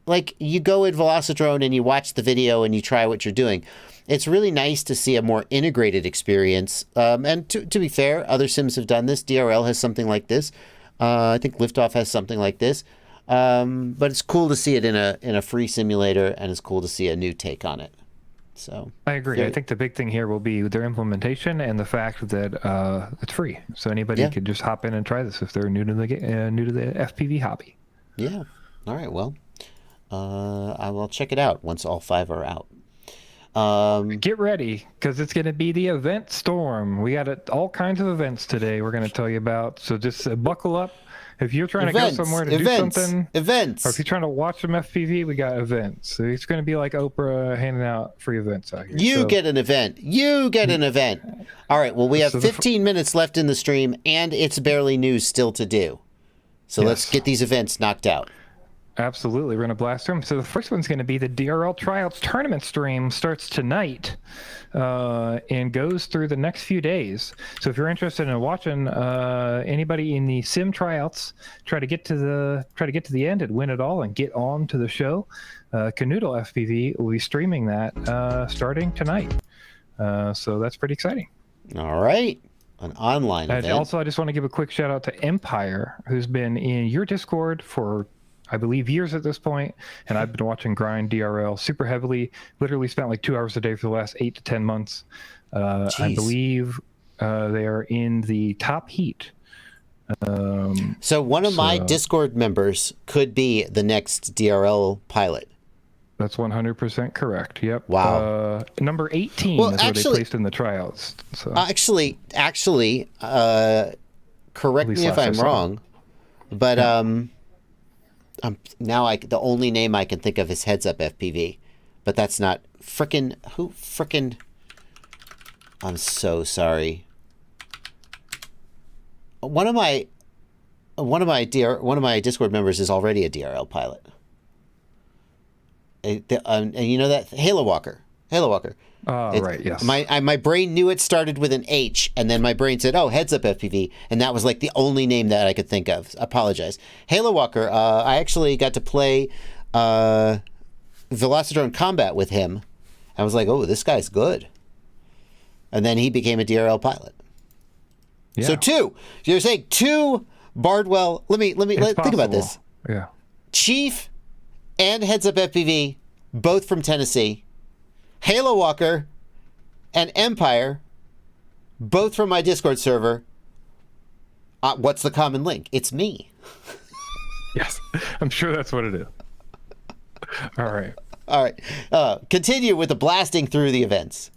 like you go in Velocidrone and you watch the video and you try what you're doing. It's really nice to see a more integrated experience. And to be fair, other sims have done this. DRL has something like this. I think Liftoff has something like this. But it's cool to see it in a free simulator, and it's cool to see a new take on it. So I agree. I think the big thing here will be their implementation and the fact that it's free, so anybody can just hop in and try this if they're new to the FPV hobby. Yeah. All right. Well, I will check it out once all 5 are out. Get ready, because it's going to be the event storm. We got all kinds of events today we're going to tell you about. So just buckle up. If you're trying to go somewhere to do something, or if you're trying to watch some FPV, we got events. So it's going to be like Oprah handing out free events out here. You get an event. You get an event. All right. Well, we have 15 minutes left in the stream, and it's barely news still to do. So let's get these events knocked out. Absolutely. We're going to blast through them. So the first one's going to be the DRL Tryouts tournament stream. Starts tonight and goes through the next few days. So if you're interested in watching anybody in the sim tryouts try to get to the end and win it all and get on to the show, Canoodle FPV will be streaming that starting tonight. So that's pretty exciting. All right. An online event. Also, I just want to give a quick shout out to Empire, who's been in your Discord for, I believe, years at this point, and I've been watching Grind DRL super heavily. Literally spent like 2 hours a day for the last 8 to 10 months. I believe they are in the top heat. So one of my Discord members could be the next DRL pilot. That's 100% correct. Yep. Wow. Number 18 is where they placed in the tryouts. So. Actually, correct me if I'm wrong, but now the only name I can think of is Heads Up FPV, but that's not frickin'. I'm so sorry. One of my Discord members is already a DRL pilot. And you know that Halo Walker. Right, yes. My brain knew it started with an H, and then my brain said, "Oh, Heads Up FPV," and that was like the only name that I could think of. Apologize. Halo Walker. I actually got to play Velocidrone Combat with him. I was like, "Oh, this guy's good," and then he became a DRL pilot. Yeah. So 2. You're saying 2 Bardwell. Let me think about this. Yeah. Chief and Heads Up FPV, both from Tennessee. Halo Walker and Empire, both from my Discord server. What's the common link? It's me. Yes, I'm sure that's what it is. All right. Continue with the blasting through the events.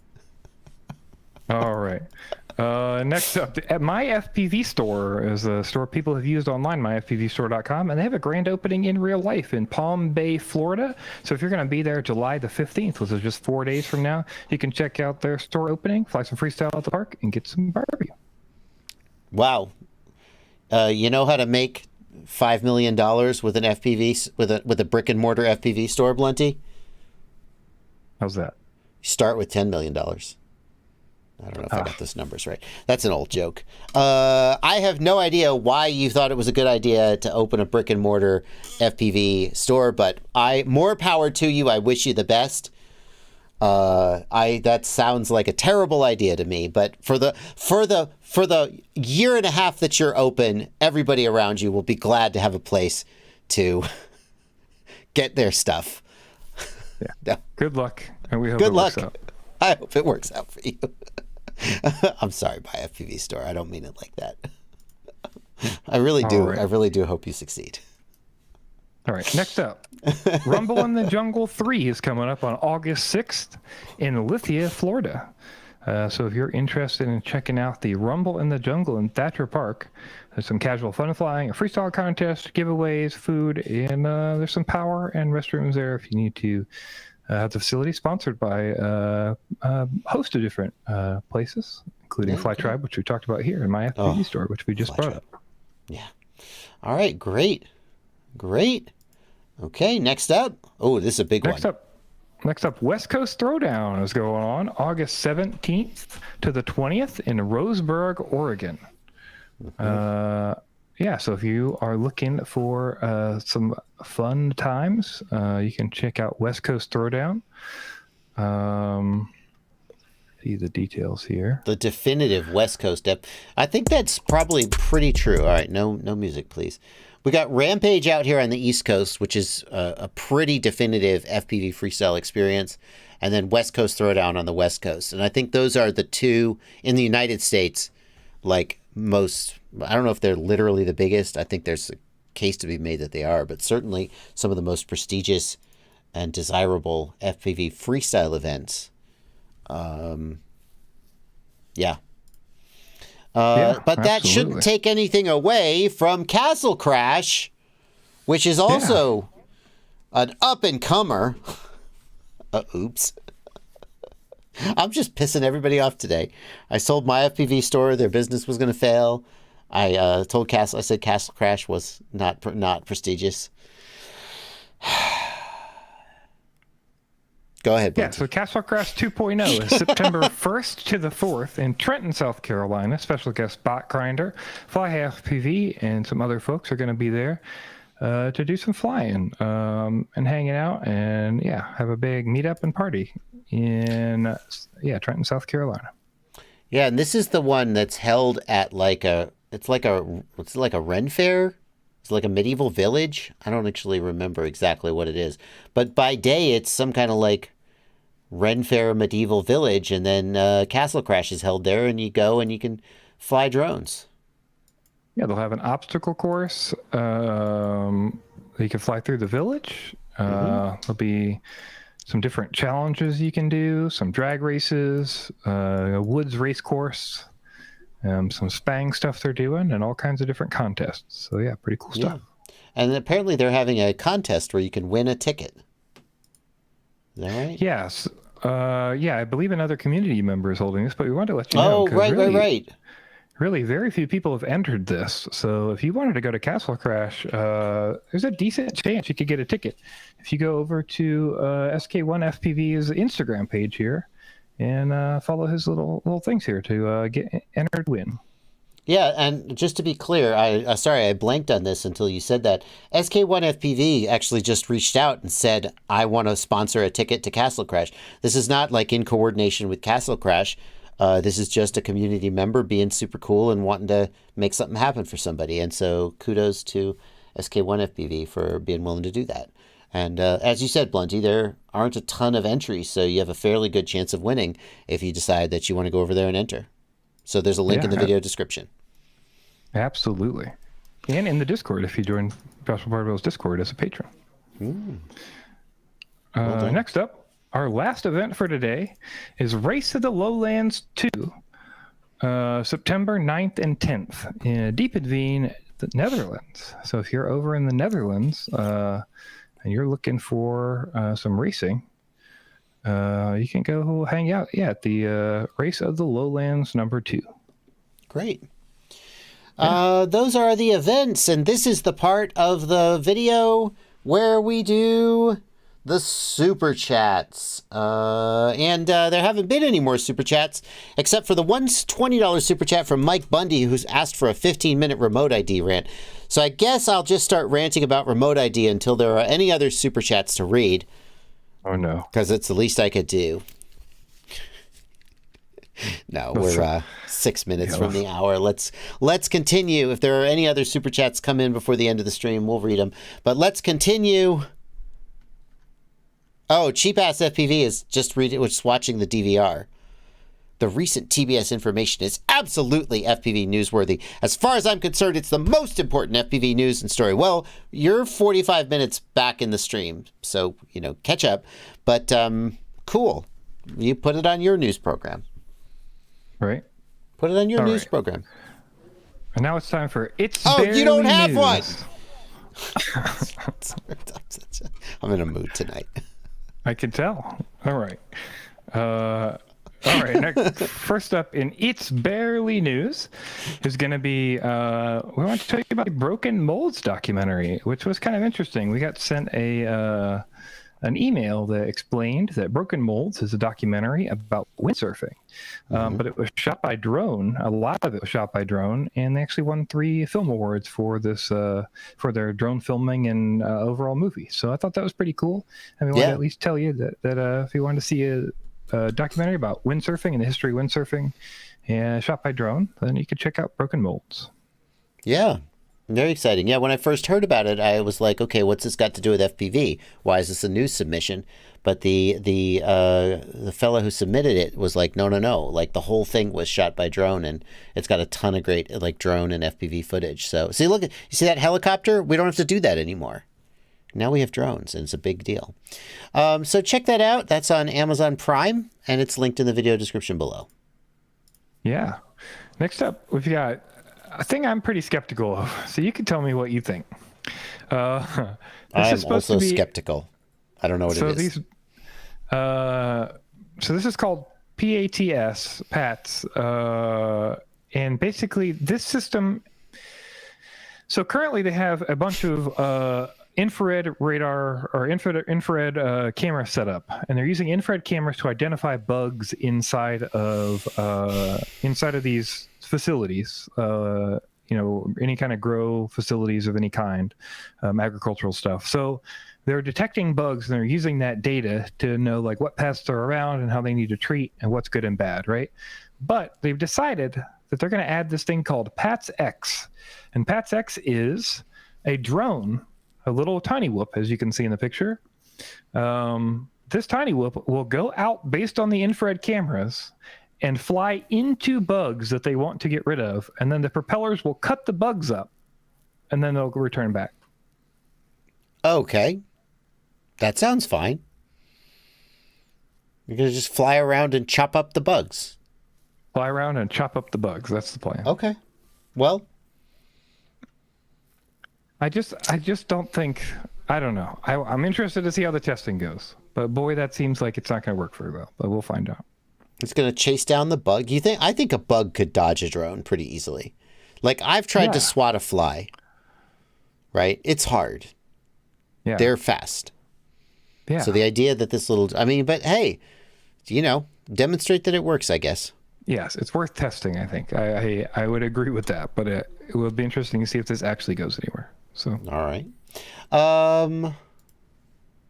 All right. Next up, at MyFPVStore is a store people have used online, MyFPVStore.com, and they have a grand opening in real life in Palm Bay, Florida. So if you're going to be there July the 15th, which is just 4 days from now, you can check out their store opening, fly some freestyle at the park, and get some barbecue. Wow. You know how to make $5 million with an FPV, with a brick and mortar FPV store, Blunty? How's that? You start with $10 million. I don't know if I got those numbers right. That's an old joke. I have no idea why you thought it was a good idea to open a brick and mortar FPV store, but more power to you. I wish you the best. That sounds like a terrible idea to me, but for the year and a half that you're open, everybody around you will be glad to have a place to get their stuff. No. Good luck, and we hope Good it works luck. out. I hope it works out for you. I'm sorry, MyFPVStore. I don't mean it like that. I really do. All right. I really do hope you succeed. All right, next up, Rumble in the Jungle 3 is coming up on August 6th in Lithia, Florida. So if you're interested in checking out the Rumble in the Jungle in Thatcher Park, there's some casual fun flying, a freestyle contest, giveaways, food, and there's some power and restrooms there if you need to have the facility sponsored by a host of different places, including Fly Tribe, which we talked about here, and MyFPVStore, which we just brought up. Yeah. All right, great. Okay, next up. Oh, this is a big one. Next up, West Coast Throwdown is going on August 17th to the 20th in Roseburg, Oregon. So if you are looking for some fun times, you can check out West Coast Throwdown. See the details here. The definitive West Coast step. I think that's probably pretty true. All right, no music, please. We got Rampage out here on the East Coast, which is a pretty definitive FPV freestyle experience, and then West Coast Throwdown on the West Coast. And I think those are the two in the United States, like most. I don't know if they're literally the biggest. I think there's a case to be made that they are, but certainly some of the most prestigious and desirable FPV freestyle events. But that shouldn't take anything away from Castle Crash, which is also an up-and-comer. Oops. I'm just pissing everybody off today. I sold my FPVStore. Their business was going to fail. I said Castle Crash was not prestigious. Go ahead, Blunty. Yeah, so Castle Crash 2.0 is September 1st to the 4th in Trenton, South Carolina. Special guest Botgrinder, Fly FPV, and some other folks are going to be there to do some flying and hanging out and, have a big meetup and party in, Trenton, South Carolina. Yeah, and this is the one that's held at it's like a Ren Fair. It's like a medieval village. I don't actually remember exactly what it is. But by day, it's some kind of like Ren Fair medieval village. And then Castle Crash is held there. And you go and you can fly drones. Yeah, they'll have an obstacle course. You can fly through the village. There'll be some different challenges you can do. Some drag races. A woods race course. Some Spang stuff they're doing and all kinds of different contests. So pretty cool stuff. And apparently they're having a contest where you can win a ticket. Is that right? Yes. I believe another community member is holding this, but we wanted to let you know. Right. Really, very few people have entered this. So if you wanted to go to Castle Crash, there's a decent chance you could get a ticket. If you go over to SK1 FPV's Instagram page here, and follow his little things here to get entered win. Yeah, and just to be clear, I blanked on this until you said that. SK1 FPV actually just reached out and said, I want to sponsor a ticket to Castle Crash. This is not like in coordination with Castle Crash. This is just a community member being super cool and wanting to make something happen for somebody. And so kudos to SK1 FPV for being willing to do that. And as you said, Blunty, there aren't a ton of entries, so you have a fairly good chance of winning if you decide that you want to go over there and enter. So there's a link in the video description. Absolutely. And in the Discord, if you join Joshua Bardwell's Discord as a patron. Next up, our last event for today is Race to the Lowlands 2, September 9th and 10th in Diepenveen, the Netherlands. So if you're over in the Netherlands, and you're looking for some racing, you can go hang out at the Race of the Lowlands number 2. Great. Those are the events, and this is the part of the video where we do the super chats. And there haven't been any more super chats, except for the one $20 super chat from Mike Bundy, who's asked for a 15-minute remote ID rant. So I guess I'll just start ranting about remote ID until there are any other super chats to read. Oh, no. Because it's the least I could do. No, we're 6 minutes from the hour. Let's continue. If there are any other super chats come in before the end of the stream, we'll read them. But let's continue Oh, cheap ass FPV is just watching the DVR. The recent TBS information is absolutely FPV newsworthy. As far as I'm concerned, it's the most important FPV news and story. Well, you're 45 minutes back in the stream, so, catch up. But cool. You put it on your news program. Right. Put it on your news program. And now it's time for It's Oh, Barely you don't have News. one! I'm in a mood tonight. I can tell. All right. All right. Next, first up in It's Barely News is going to be, we want to tell you about the Broken Molds documentary, which was kind of interesting. We got sent an email that explained that Broken Molds is a documentary about windsurfing, but it was shot by drone. A lot of it was shot by drone, and they actually won 3 film awards for this for their drone filming and overall movie. So I thought that was pretty cool. And we wanted to at least tell you that if you wanted to see a documentary about windsurfing and the history of windsurfing, and shot by drone, then you could check out Broken Molds. Yeah. Very exciting. Yeah, when I first heard about it, I was like, okay, what's this got to do with FPV? Why is this a news submission? But the fellow who submitted it was like, no. Like the whole thing was shot by drone, and it's got a ton of great like drone and FPV footage. So see, you see that helicopter? We don't have to do that anymore. Now we have drones, and it's a big deal. So check that out. That's on Amazon Prime, and it's linked in the video description below. Yeah. Next up, we've got a thing I'm pretty skeptical of, so you can tell me what you think. I'm also skeptical. I don't know what it is. So this is called PATS, and basically this system. So currently they have a bunch of infrared radar or infrared camera set up, and they're using infrared cameras to identify bugs inside of these facilities, any kind of grow facilities of any kind, agricultural stuff. So they're detecting bugs, and they're using that data to know like what pests are around and how they need to treat and what's good and bad, right? But they've decided that they're going to add this thing called PATS-X, and PATS-X is a drone, a little tiny whoop, as you can see in the picture. This tiny whoop will go out based on the infrared cameras and fly into bugs that they want to get rid of, and then the propellers will cut the bugs up, and then they'll return back. Okay. That sounds fine. You're going to just fly around and chop up the bugs. Fly around and chop up the bugs. That's the plan. Okay. Well, I just don't think, I don't know. I'm interested to see how the testing goes, but boy, that seems like it's not going to work very well, but we'll find out. It's going to chase down the bug. I think a bug could dodge a drone pretty easily. Like I've tried to swat a fly, right? It's hard. Yeah. They're fast. Yeah. So the idea that but hey, demonstrate that it works, I guess. Yes, it's worth testing, I think. I would agree with that, but it will be interesting to see if this actually goes anywhere. So. All right.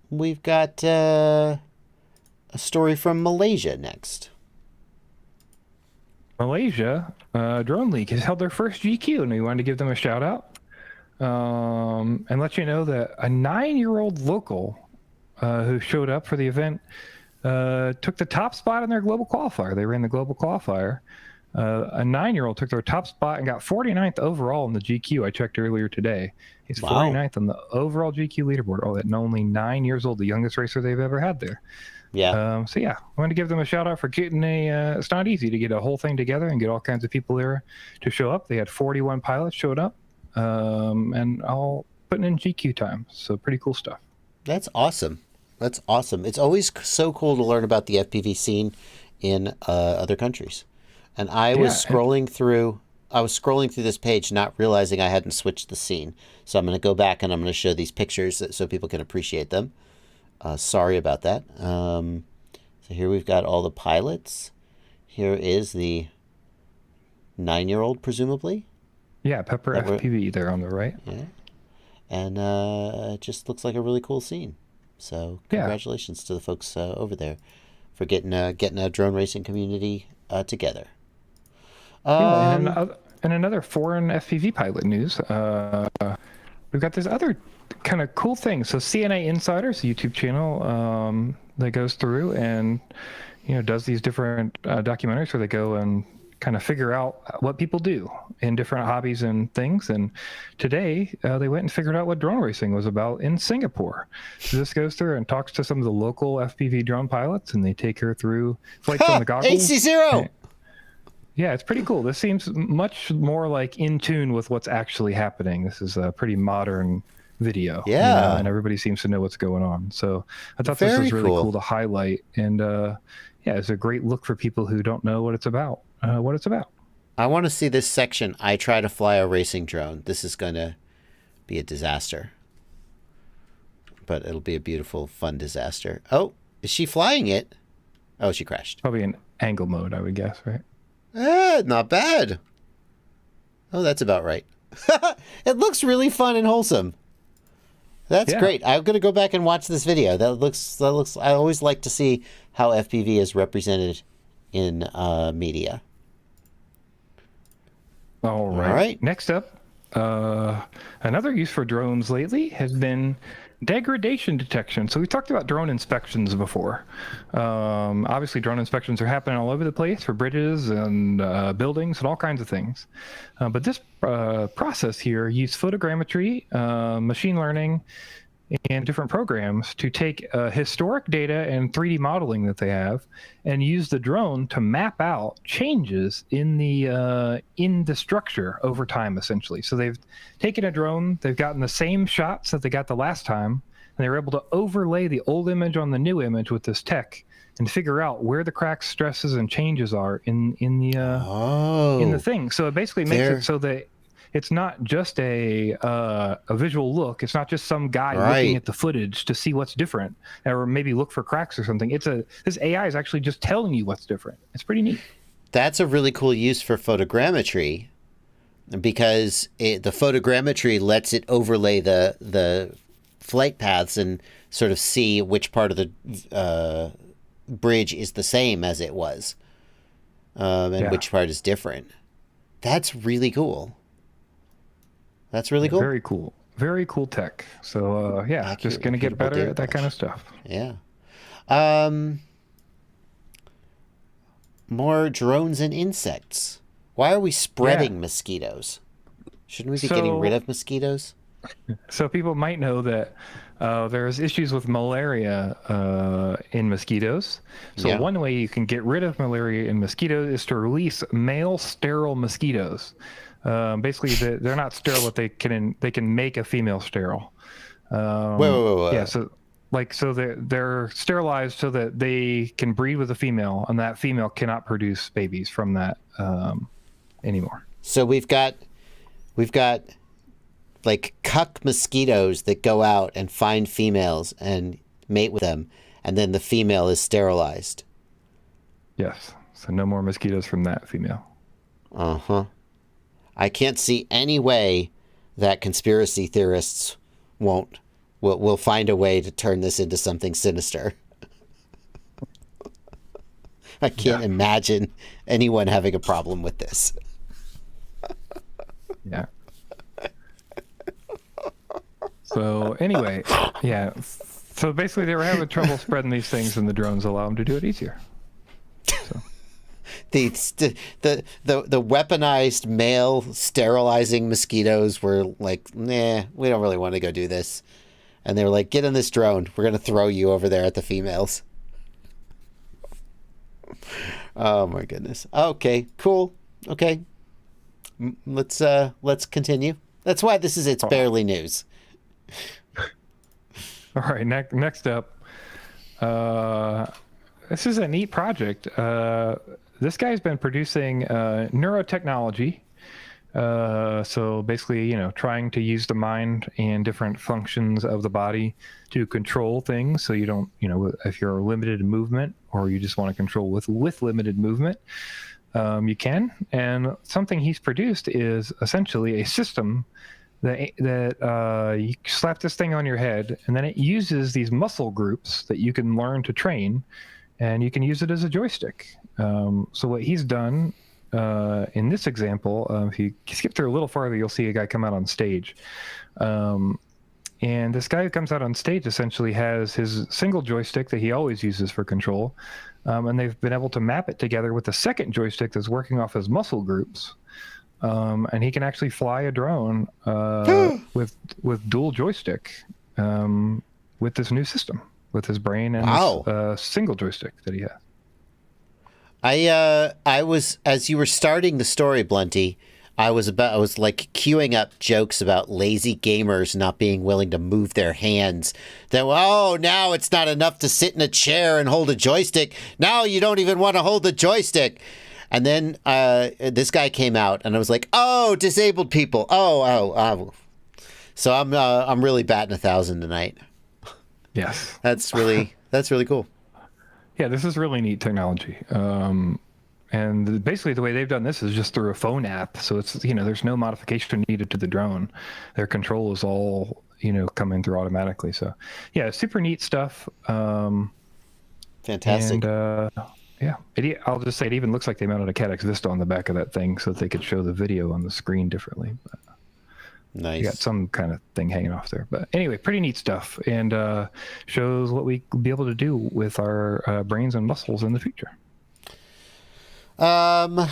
We've got a story from Malaysia next. Malaysia, Drone League has held their first GQ, and we wanted to give them a shout out and let you know that a 9-year-old local who showed up for the event took the top spot in their global qualifier. They ran the global qualifier. A 9-year-old took their top spot and got 49th overall in the GQ. I checked earlier today. He's 49th on the overall GQ leaderboard. Oh, at only 9 years old, the youngest racer they've ever had there. Yeah. I wanted to give them a shout out for getting it's not easy to get a whole thing together and get all kinds of people there to show up. They had 41 pilots showed up, and all putting in GQ time. So pretty cool stuff. That's awesome. That's awesome. It's always so cool to learn about the FPV scene in other countries. And I was scrolling through this page, not realizing I hadn't switched the scene. So I'm going to go back and I'm going to show these pictures so people can appreciate them. Sorry about that. So here we've got all the pilots. Here is the 9-year-old, presumably. Yeah, Pepper FPV there on the right. Yeah. And it just looks like a really cool scene. So congratulations to the folks over there for getting a drone racing community together. And another foreign FPV pilot news. We've got this other kind of cool things. So CNA Insiders, a YouTube channel that goes through and does these different documentaries where they go and kind of figure out what people do in different hobbies and things. And today they went and figured out what drone racing was about in Singapore. So this goes through and talks to some of the local FPV drone pilots, and they take her through flights on the goggles. HDZero! Yeah, it's pretty cool. This seems much more like in tune with what's actually happening. This is a pretty modern video. Yeah. And everybody seems to know what's going on. So I thought this was really cool to highlight. And it's a great look for people who don't know what it's about. I want to see this section. I try to fly a racing drone. This is going to be a disaster. But it'll be a beautiful, fun disaster. Oh, is she flying it? Oh, she crashed. Probably in angle mode, I would guess, right? Not bad. Oh, that's about right. It looks really fun and wholesome. That's great. I'm going to go back and watch this video. That looks. I always like to see how FPV is represented in media. All right. Next up, another use for drones lately has been degradation detection. So we talked about drone inspections before. Obviously, drone inspections are happening all over the place for bridges and buildings and all kinds of things. But this process here used photogrammetry, machine learning, and different programs to take historic data and 3D modeling that they have and use the drone to map out changes in the structure over time, essentially. So they've taken a drone, they've gotten the same shots that they got the last time, and they were able to overlay the old image on the new image with this tech and figure out where the cracks, stresses, and changes are in the thing. So it basically makes it so that it's not just a visual look. It's not just some guy looking at the footage to see what's different, or maybe look for cracks or something. This AI is actually just telling you what's different. It's pretty neat. That's a really cool use for photogrammetry, because the photogrammetry lets it overlay the flight paths and sort of see which part of the bridge is the same as it was, and which part is different. That's really cool. That's really cool. Very cool. Very cool tech. So, just going to get better at that kind of stuff. Yeah. More drones and insects. Why are we spreading mosquitoes? Shouldn't we be getting rid of mosquitoes? So people might know that there's issues with malaria in mosquitoes. So one way you can get rid of malaria in mosquitoes is to release male sterile mosquitoes. Basically, they're not sterile, but they can make a female sterile. Wait. Yeah, so they're sterilized so that they can breed with a female, and that female cannot produce babies from that anymore. So we've got like cuck mosquitoes that go out and find females and mate with them, and then the female is sterilized. Yes. So no more mosquitoes from that female. Uh-huh. I can't see any way that conspiracy theorists will find a way to turn this into something sinister. I can't imagine anyone having a problem with this. Yeah. So anyway, so basically they were having trouble spreading these things, and the drones allow them to do it easier. So. The weaponized male sterilizing mosquitoes were like, nah, we don't really want to go do this. And they were like, get in this drone. We're going to throw you over there at the females. Oh my goodness. Okay, cool. Okay. Let's continue. That's why this is It's Barely News. All right, next up. This is a neat project. This guy's been producing neurotechnology. So basically, trying to use the mind and different functions of the body to control things. So you don't, if you're limited in movement, or you just want to control with limited movement, you can. And something he's produced is essentially a system that you slap this thing on your head, and then it uses these muscle groups that you can learn to train, and you can use it as a joystick. So what he's done in this example, if you skip through a little farther, you'll see a guy come out on stage. And this guy who comes out on stage essentially has his single joystick that he always uses for control. And they've been able to map it together with a second joystick that's working off his muscle groups. And he can actually fly a drone with dual joystick with this new system, with his brain and his single joystick that he has. I was, as you were starting the story, Blunty, I was like queuing up jokes about lazy gamers not being willing to move their hands. That, now it's not enough to sit in a chair and hold a joystick. Now you don't even want to hold the joystick. And then this guy came out, and I was like, "Oh, disabled people! Oh!" So I'm really batting 1,000 tonight. Yes, that's really cool. Yeah, this is really neat technology. And basically the way they've done this is just through a phone app. So it's, there's no modification needed to the drone. Their control is all, coming through automatically. So yeah, super neat stuff. Fantastic. And I'll just say it even looks like they mounted a CADX Vista on the back of that thing so that they could show the video on the screen differently. But nice. You got some kind of thing hanging off there. But anyway, pretty neat stuff, and shows what we could be able to do with our brains and muscles in the future. Now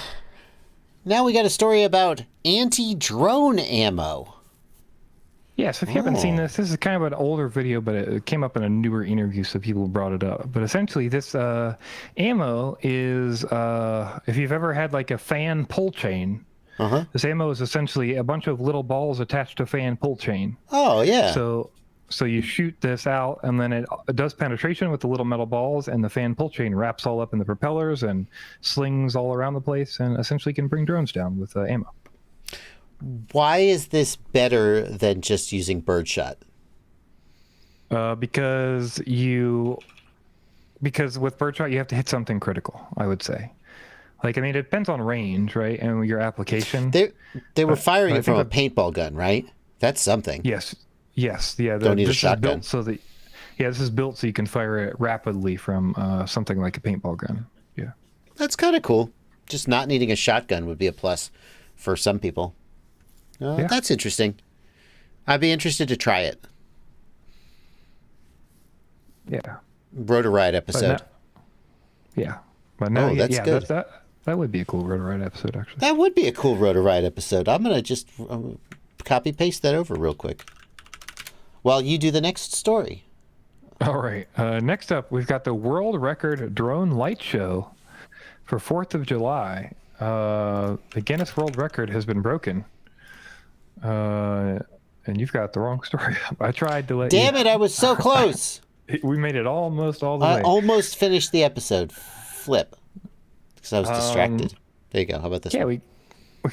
we got a story about anti-drone ammo. Yeah, so if you haven't seen this is kind of an older video, but it came up in a newer interview, so people brought it up. But essentially, this ammo is, if you've ever had like a fan pull chain, this ammo is essentially a bunch of little balls attached to a fan pull chain. Oh, yeah. So you shoot this out, and then it does penetration with the little metal balls, and the fan pull chain wraps all up in the propellers and slings all around the place, and essentially can bring drones down with ammo. Why is this better than just using birdshot? Because with birdshot you have to hit something critical, I would say. Like, I mean, it depends on range, right, and your application. They were firing it from a paintball gun, right? That's something. Yes, yeah. Don't need a shotgun. This is built so you can fire it rapidly from something like a paintball gun. Yeah, that's kind of cool. Just not needing a shotgun would be a plus for some people. That's interesting. I'd be interested to try it. Yeah. Rotor-Ride episode. But now, that's good. That would be a cool Rotor-Ride episode, actually. That would be a cool Rotor-Ride episode. I'm gonna just copy paste that over real quick. While you do the next story. All right. Next up, we've got the world record drone light show for 4th of July. The Guinness World Record has been broken. And you've got the wrong story up. I tried to let you... Damn it, I was so close. We made it almost all the way. I almost finished the episode. Flip. Because I was distracted. There you go. How about this? Yeah, we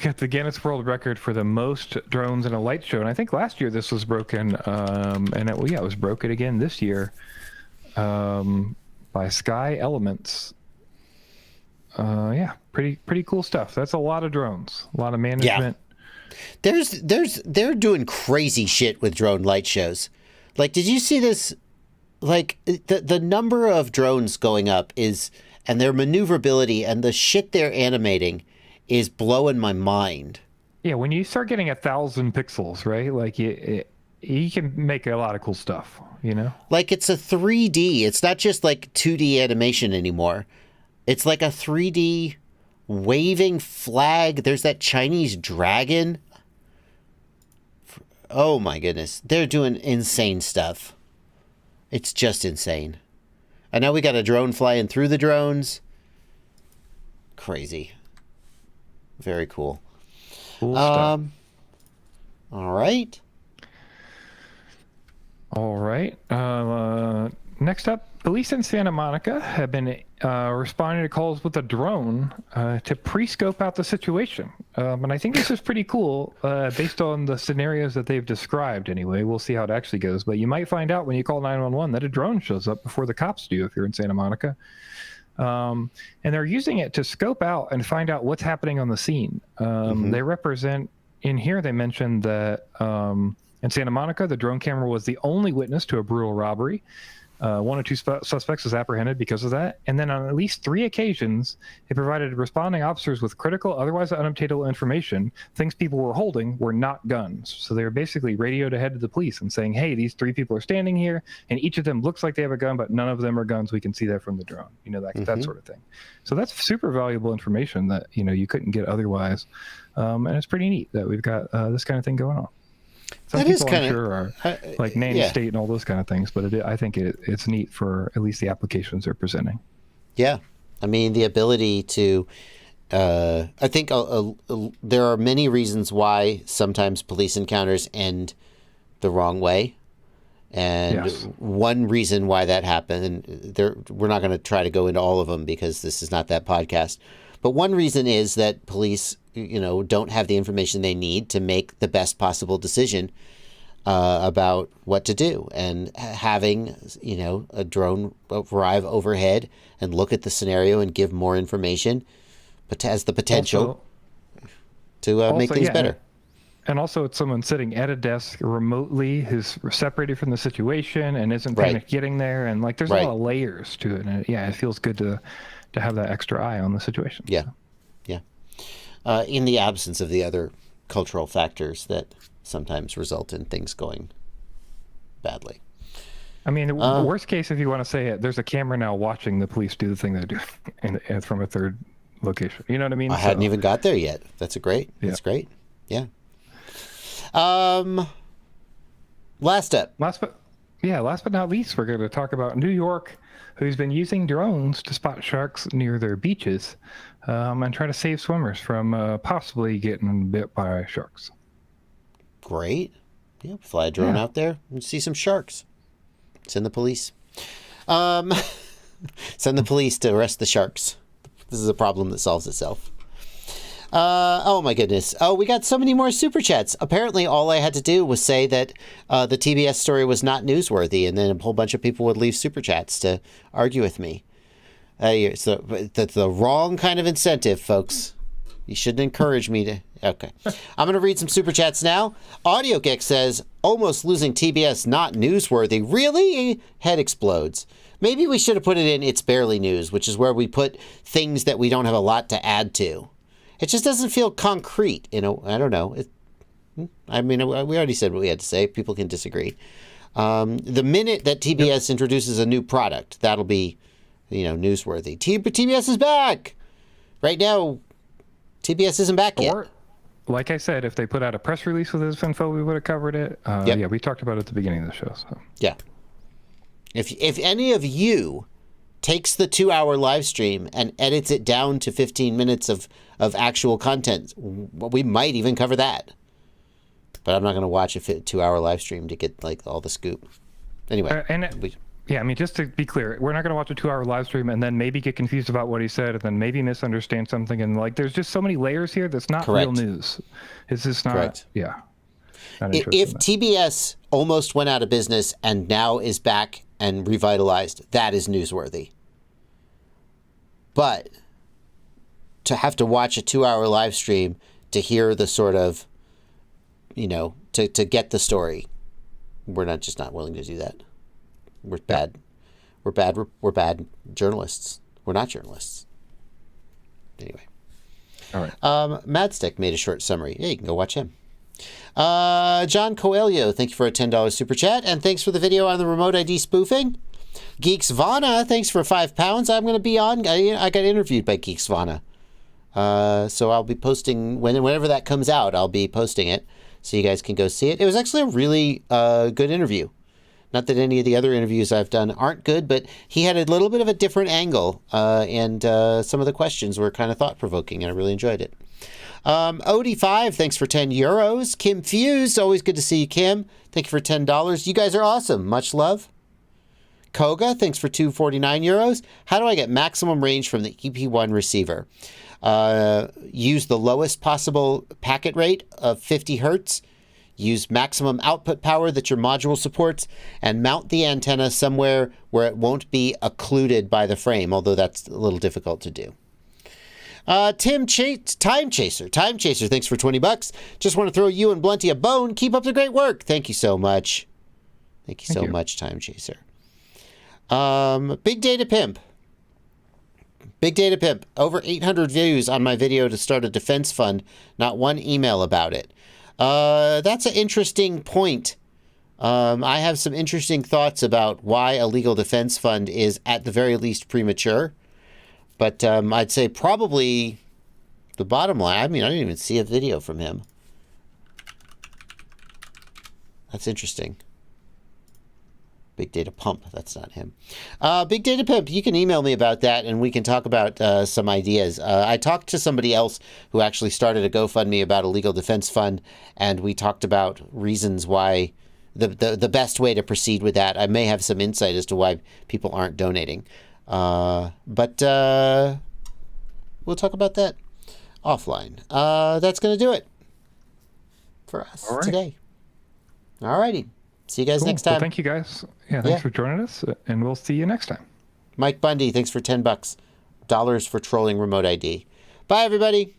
got the Guinness World Record for the most drones in a light show. And I think last year this was broken. And it was broken again this year by Sky Elements. Pretty cool stuff. That's a lot of drones. A lot of management. Yeah. They're doing crazy shit with drone light shows. Like, did you see this? Like, the number of drones going up and their maneuverability and the shit they're animating is blowing my mind. Yeah, when you start getting 1,000 pixels, right? Like, you can make a lot of cool stuff, Like, it's a 3D. It's not just like 2D animation anymore. It's like a 3D waving flag. There's that Chinese dragon. Oh my goodness. They're doing insane stuff. It's just insane. And now we got a drone flying through the drones. Crazy. Very cool. Cool stuff. All right. Next up, police in Santa Monica have been responding to calls with a drone to pre-scope out the situation. And I think this is pretty cool based on the scenarios that they've described anyway. We'll see how it actually goes. But you might find out when you call 911 that a drone shows up before the cops do if you're in Santa Monica. And they're using it to scope out and find out what's happening on the scene. They represent, in here they mentioned that in Santa Monica, the drone camera was the only witness to a brutal robbery. One or two suspects was apprehended because of that. And then on at least 3 occasions, it provided responding officers with critical, otherwise unobtainable information. Things people were holding were not guns. So they were basically radioed ahead to the police and saying, hey, these 3 people are standing here, and each of them looks like they have a gun, but none of them are guns. We can see that from the drone, that sort of thing. So that's super valuable information that, you couldn't get otherwise. And it's pretty neat that we've got this kind of thing going on. Some that people, is kind I'm sure, are like nanny state and all those kind of things, but I think it's neat for at least the applications they're presenting. Yeah. I mean, the ability to, I think there are many reasons why sometimes police encounters end the wrong way. And one reason why that happened, and we're not going to try to go into all of them because this is not that podcast, but one reason is that police don't have the information they need to make the best possible decision about what to do. And having, a drone arrive overhead and look at the scenario and give more information, but has the potential to make things better. And also it's someone sitting at a desk remotely who's separated from the situation and isn't panic getting there. And there's a lot of layers to it. And it feels good to have that extra eye on the situation. Yeah. In the absence of the other cultural factors that sometimes result in things going badly. I mean, the worst case, if you want to say it, there's a camera now watching the police do the thing they do and from a third location. You know what I mean? I hadn't even got there yet. That's great. Yeah. Last but not least, we're going to talk about New York, who's been using drones to spot sharks near their beaches and try to save swimmers from possibly getting bit by sharks. Great. Yeah, fly a drone out there and see some sharks. Send the police. Send the police to arrest the sharks. This is a problem that solves itself. Oh my goodness. Oh, we got so many more super chats. Apparently all I had to do was say that the TBS story was not newsworthy, and then a whole bunch of people would leave super chats to argue with me. So that's the wrong kind of incentive, folks. You shouldn't encourage me to. Okay. I'm going to read some super chats now. Audio Geek says, almost losing TBS, not newsworthy. Really? Head explodes. Maybe we should have put it in It's Barely News, which is where we put things that we don't have a lot to add to. It just doesn't feel concrete. I don't know. We already said what we had to say. People can disagree. The minute that TBS introduces a new product, that'll be, newsworthy. TBS is back. Right now, TBS isn't back yet. Or, like I said, if they put out a press release with this info, we would have covered it. Yeah, we talked about it at the beginning of the show. So. Yeah. If any of you takes the 2-hour live stream and edits it down to 15 minutes of actual content, we might even cover that. But I'm not going to watch a 2-hour live stream to get all the scoop. Anyway. Just to be clear, we're not going to watch a 2-hour live stream and then maybe get confused about what he said and then maybe misunderstand something. And there's just so many layers here that's not real news. It's just not. Correct. Yeah. If TBS almost went out of business and now is back and revitalized, that is newsworthy. But to have to watch a 2-hour live stream to hear the sort of, to get the story, we're not willing to do that. We're bad. We're bad journalists. We're not journalists. Anyway. All right. Madstick made a short summary. Yeah, you can go watch him. John Coelho, thank you for a $10 super chat, and thanks for the video on the remote ID spoofing. Geeks Vana, thanks for £5. I'm going to be on. I got interviewed by Geeks Vana. So I'll be posting, whenever that comes out, I'll be posting it so you guys can go see it. It was actually a really good interview. Not that any of the other interviews I've done aren't good, but he had a little bit of a different angle, and some of the questions were kind of thought-provoking, and I really enjoyed it. Odie5, thanks for €10. Kim Fused, always good to see you, Kim. Thank you for $10. You guys are awesome. Much love. Koga, thanks for €249. How do I get maximum range from the EP1 receiver? Use the lowest possible packet rate of 50 hertz. Use maximum output power that your module supports, and mount the antenna somewhere where it won't be occluded by the frame, although that's a little difficult to do. Time Chaser, thanks for $20. Just want to throw you and Blunty a bone. Keep up the great work. Thank you so much. Thank you so much, Time Chaser. Big Data Pimp. Big Data Pimp. Over 800 views on my video to start a defense fund. Not one email about it. That's an interesting point. I have some interesting thoughts about why a legal defense fund is at the very least premature. But I'd say probably the bottom line. I mean, I didn't even see a video from him. That's interesting. Big Data Pump. That's not him. Big Data Pimp, you can email me about that and we can talk about some ideas. I talked to somebody else who actually started a GoFundMe about a legal defense fund, and we talked about reasons why the best way to proceed with that. I may have some insight as to why people aren't donating. But we'll talk about that offline. That's going to do it for us today. All righty. See you guys next time. Well, thank you guys. Yeah, thanks for joining us, and we'll see you next time. Mike Bundy, thanks for $10 for trolling remote ID. Bye, everybody.